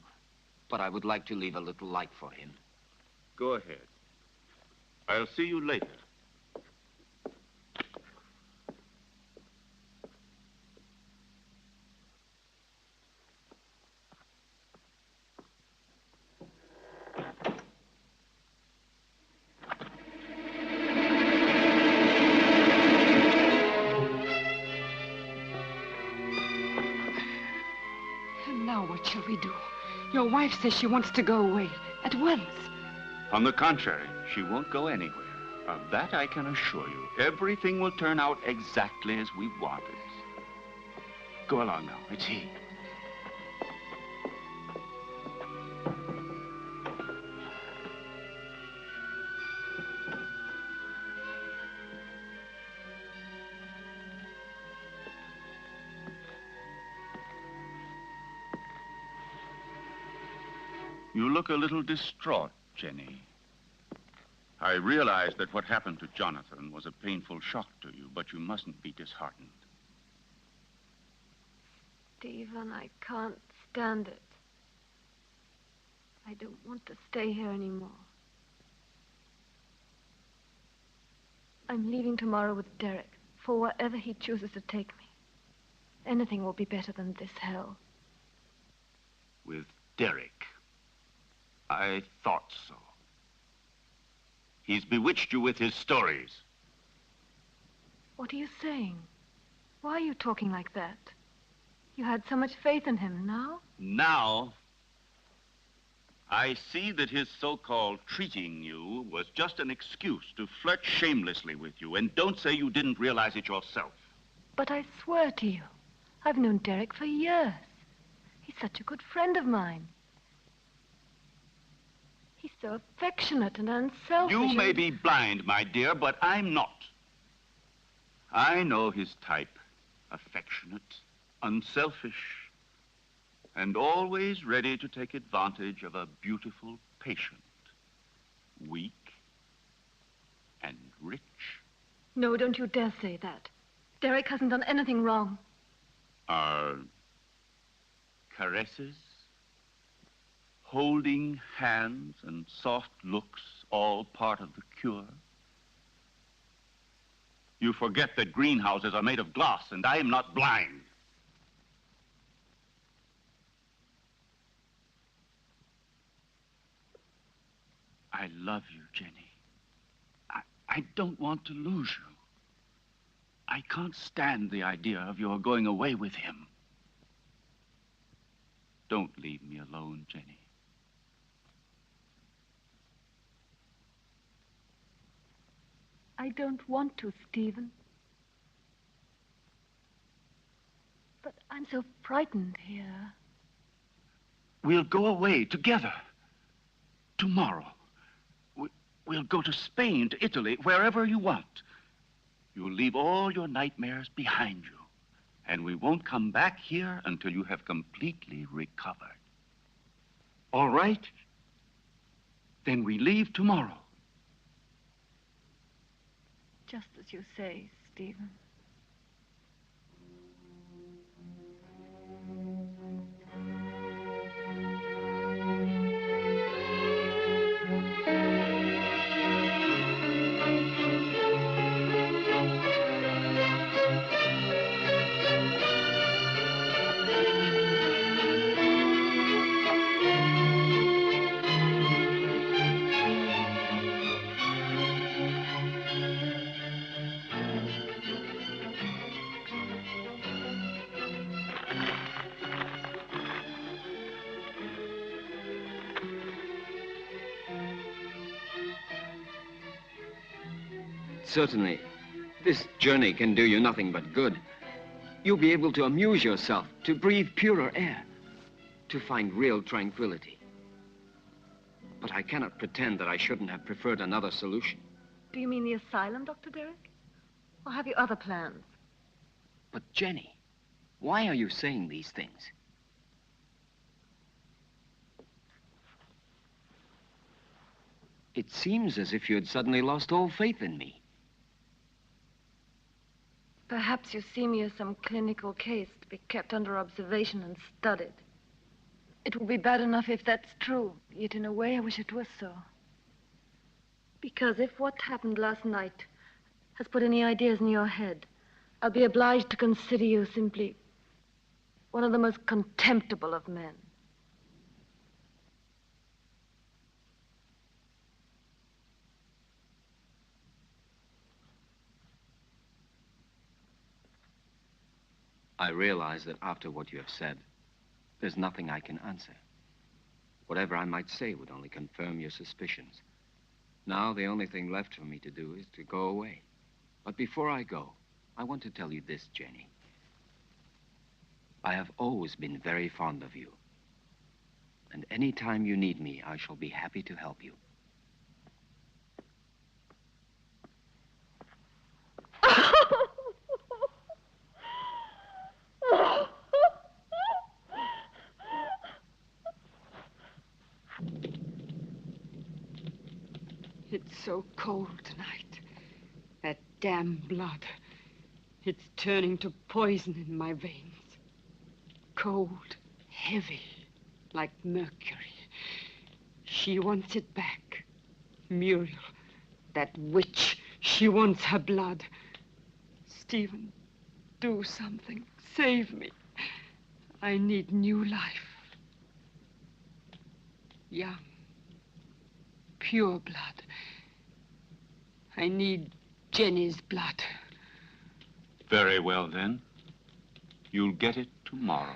F: but I would like to leave a little light for him.
B: Go ahead. I'll see you later.
C: And now what shall we do? Your wife says she wants to go away at once.
B: On the contrary, she won't go anywhere. Of that I can assure you. Everything will turn out exactly as we want it. Go along now. It's he. You look a little distraught, Jenny. I realize that what happened to Jonathan was a painful shock to you, but you mustn't be disheartened.
E: Stephen, I can't stand it. I don't want to stay here anymore. I'm leaving tomorrow with Derek for wherever he chooses to take me. Anything will be better than this hell.
B: With Derek? I thought so. He's bewitched you with his stories.
E: What are you saying? Why are you talking like that? You had so much faith in him. Now?
B: Now, I see that his so-called treating you was just an excuse to flirt shamelessly with you, and don't say you didn't realize it yourself.
E: But I swear to you, I've known Derek for years. He's such a good friend of mine. He's so affectionate and unselfish.
B: You may be blind, my dear, but I'm not. I know his type. Affectionate, unselfish, and always ready to take advantage of a beautiful patient. Weak and rich.
E: No, don't you dare say that. Derek hasn't done anything wrong.
B: Are caresses, holding hands, and soft looks all part of the cure? You forget that greenhouses are made of glass, and I am not blind. I love you, Jenny. I don't want to lose you. I can't stand the idea of your going away with him. Don't leave me alone, Jenny.
E: I don't want to, Stephen. But I'm so frightened here.
B: We'll go away together. Tomorrow. We'll go to Spain, to Italy, wherever you want. You'll leave all your nightmares behind you. And we won't come back here until you have completely recovered. All right? Then we leave tomorrow.
E: Just as you say, Stephen.
F: Certainly, this journey can do you nothing but good. You'll be able to amuse yourself, to breathe purer air, to find real tranquility. But I cannot pretend that I shouldn't have preferred another solution.
E: Do you mean the asylum, Dr. Derek? Or have you other plans?
F: But Jenny, why are you saying these things? It seems as if you had suddenly lost all faith in me.
E: Perhaps you see me as some clinical case to be kept under observation and studied. It will be bad enough if that's true, yet in a way I wish it was so. Because if what happened last night has put any ideas in your head, I'll be obliged to consider you simply one of the most contemptible of men.
F: I realize that after what you have said, There's nothing I can answer. Whatever I might say would only confirm your suspicions. Now, the only thing left for me to do is to go away. But before I go, I want to tell you this, Jenny. I have always been very fond of you. And any time you need me, I shall be happy to help you.
H: It's so cold tonight. That damn blood. It's turning to poison in my veins. Cold, heavy, like mercury. She wants it back. Muriel, that witch, she wants her blood. Stephen, do something. Save me. I need new life. Young, pure blood. I need Jenny's blood.
G: Very well, then. You'll get it tomorrow.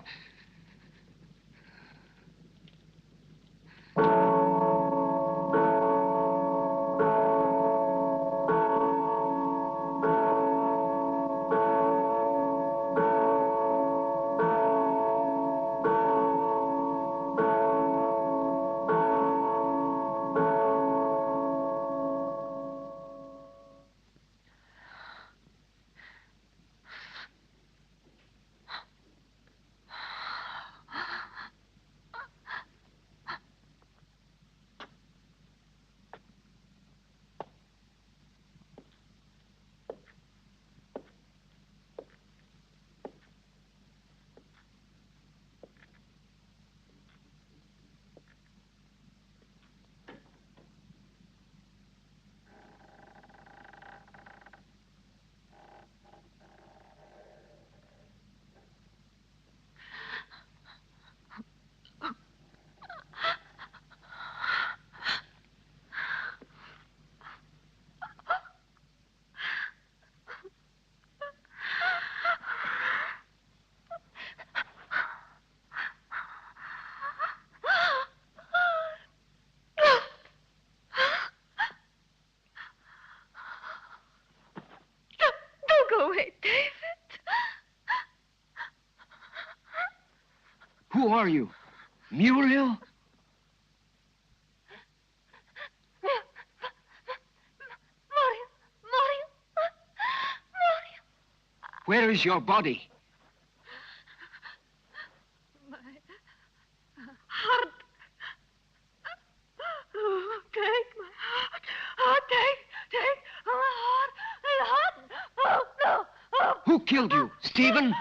F: Who are you? Muriel? Where is your body?
E: My heart. Oh, take my heart. Oh, take my heart. Oh, no. Oh.
F: Who killed you? Stephen?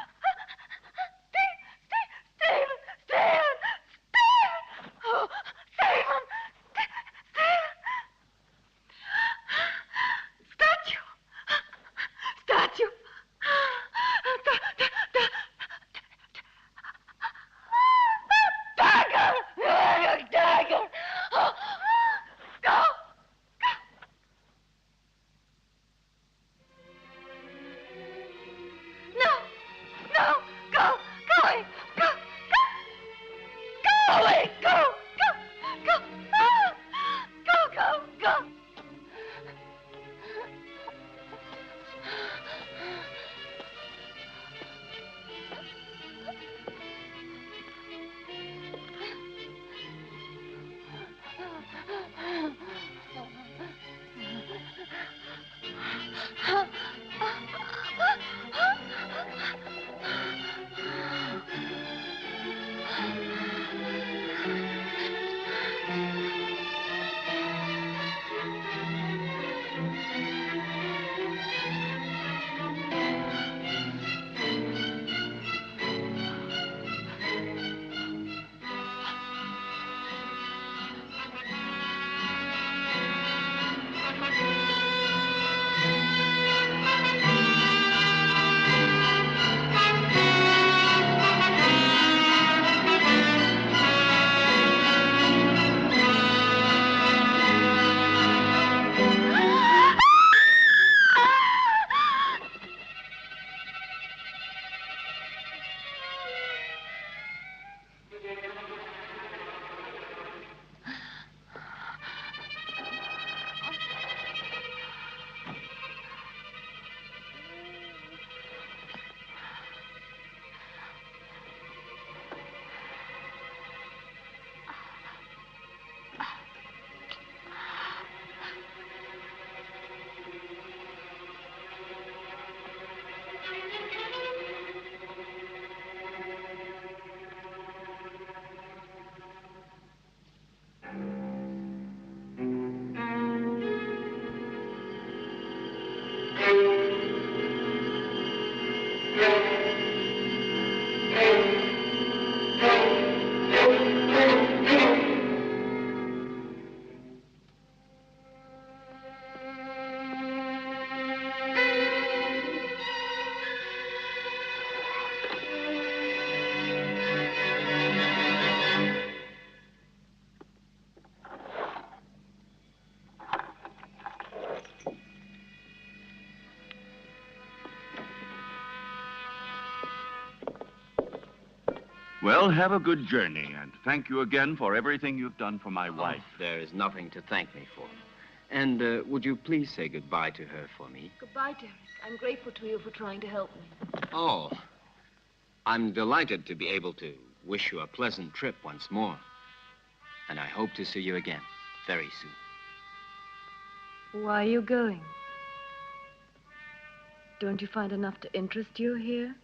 B: Well, have a good journey, and thank you again for everything you've done for my wife.
F: There is nothing to thank me for. And would you please say goodbye to her for me?
E: Goodbye, Derek. I'm grateful to you for trying to help me.
F: Oh, I'm delighted to be able to wish you a pleasant trip once more. And I hope to see you again very soon.
E: Why are you going? Don't you find enough to interest you here?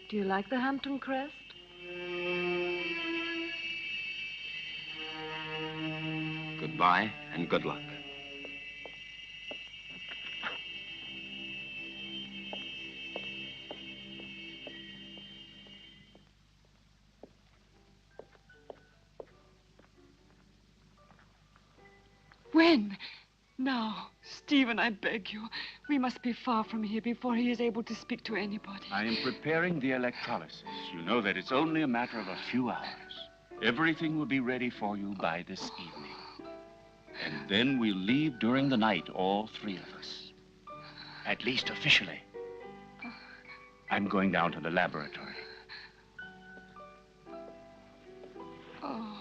E: Do you like the Hampton Crest?
F: Goodbye and good luck.
H: When? Now, Stephen, I beg you. We must be far from here before he is able to speak to anybody.
B: I am preparing the electrolysis. You know that it's only a matter of a few hours. Everything will be ready for you by this evening. And then we'll leave during the night, all three of us. At least officially. I'm going down to the laboratory.
H: Oh.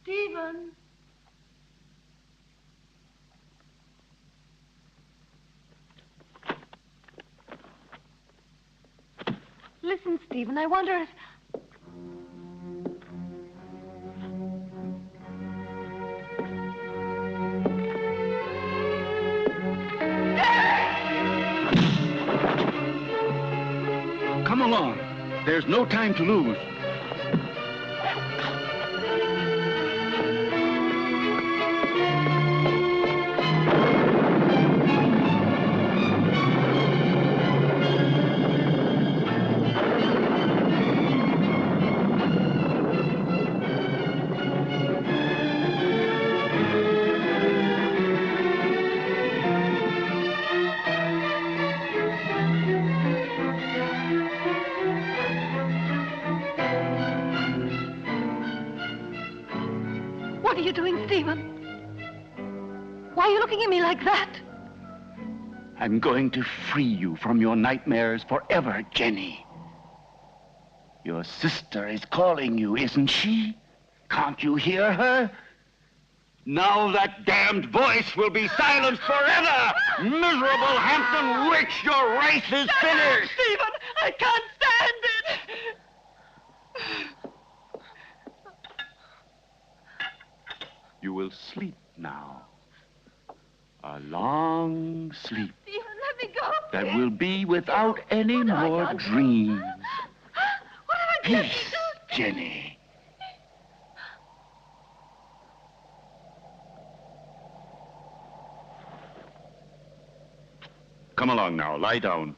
E: Stephen! Listen, Stephen, I wonder if...
B: Come along. There's no time to lose.
E: What are you doing, Stephen? Why are you looking at me like that?
B: I'm going to free you from your nightmares forever, Jenny. Your sister is calling you, isn't she? Can't you hear her? Now that damned voice will be silenced forever! Miserable Hampton witch, your race is finished!
H: Stephen, I can't stand it!
B: You will sleep now. A long sleep
E: Stephen, let me go.
B: that will be without any more dreams.
E: What have I done?
B: Peace, Jenny. Come along now, lie down.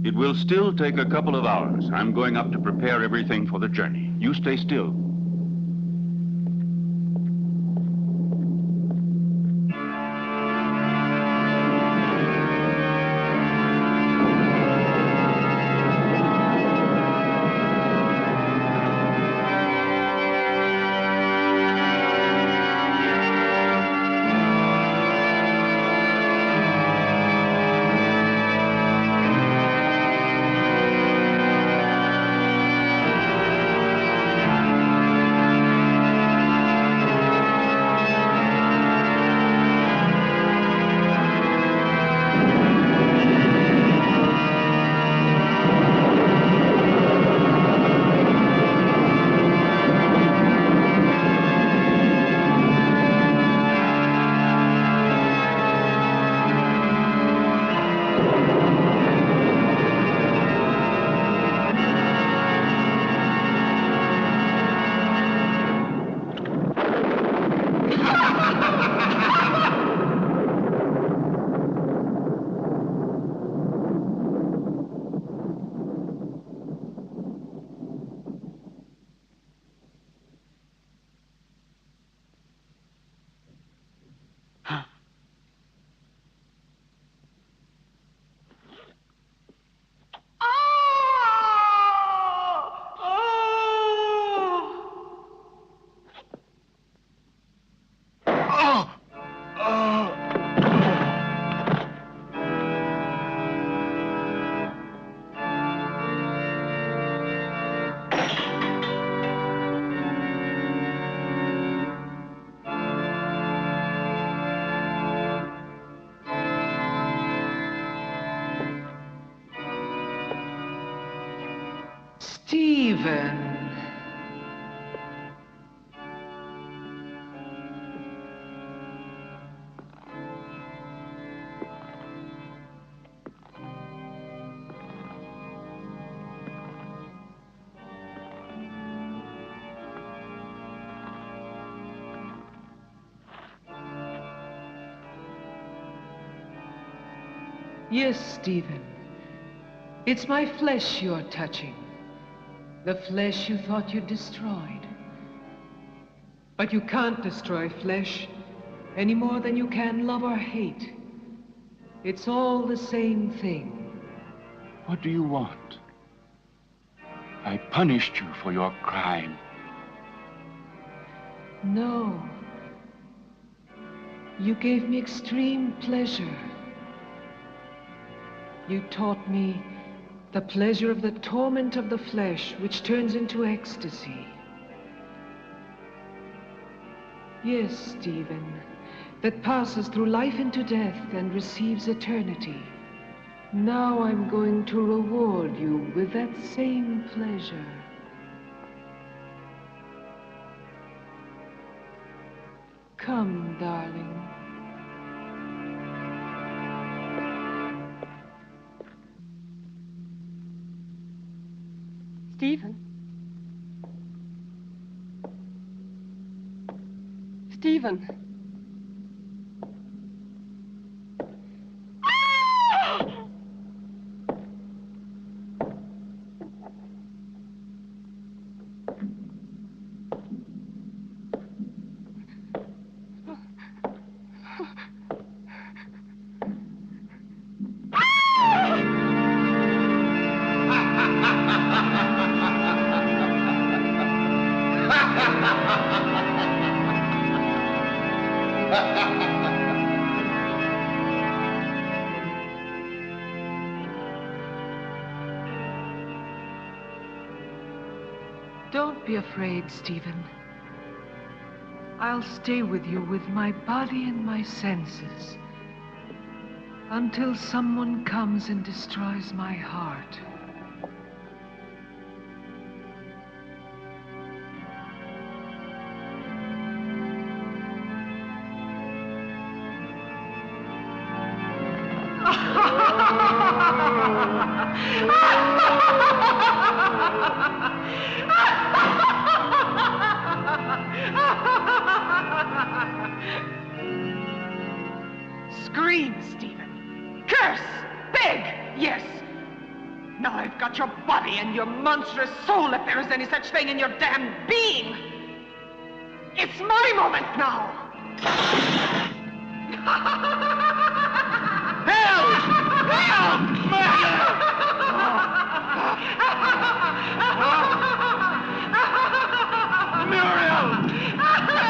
G: It will still take a couple of hours. I'm going up to prepare everything for the journey. You stay still.
A: Stephen. Yes, Stephen. It's my flesh you're touching. The flesh you thought you'd destroyed. But you can't destroy flesh any more than you can love or hate. It's all the same thing.
G: What do you want? I punished you for your crime.
A: No. You gave me extreme pleasure. You taught me the pleasure of the torment of the flesh, which turns into ecstasy. Yes, Stephen, that passes through life into death and receives eternity. Now I'm going to reward you with that same pleasure. Come, darling.
H: Stephen? Stephen?
A: Don't be afraid, Stephen. I'll stay with you with my body and my senses until someone comes and destroys my heart. Scream, Stephen. Curse! Beg! Yes. Now I've got your body and your monstrous soul, if there is any such thing in your damned being. It's my moment now.
B: Help! Help! Murder! Muriel! Help!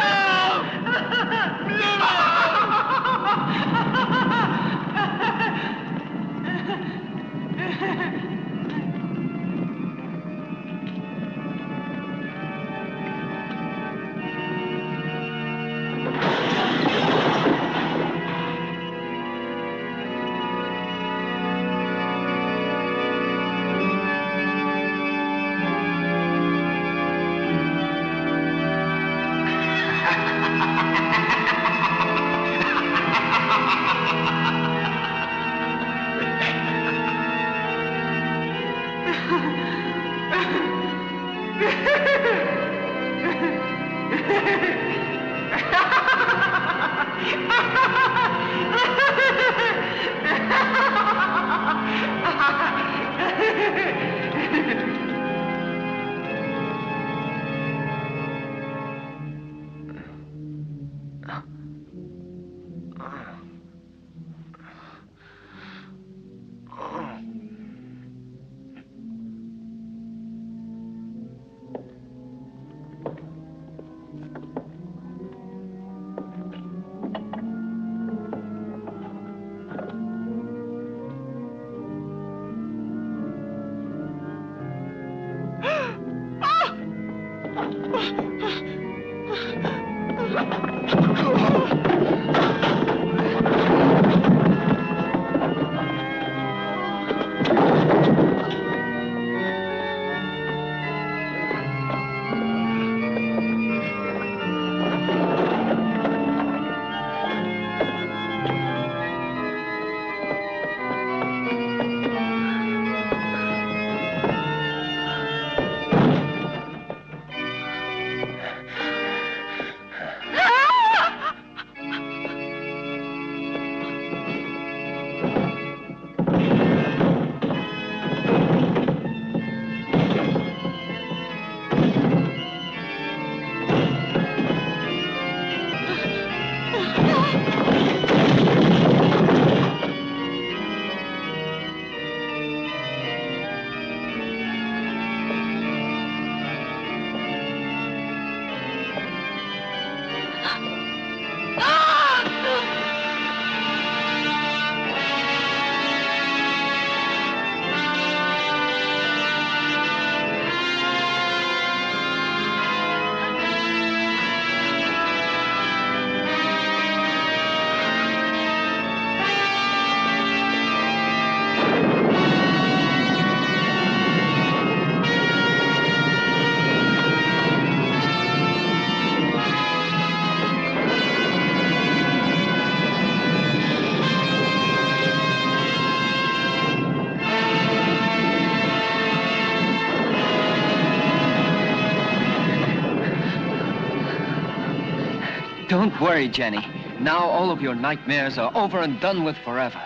I: Don't worry, Jenny. Now all of your nightmares are over and done with forever.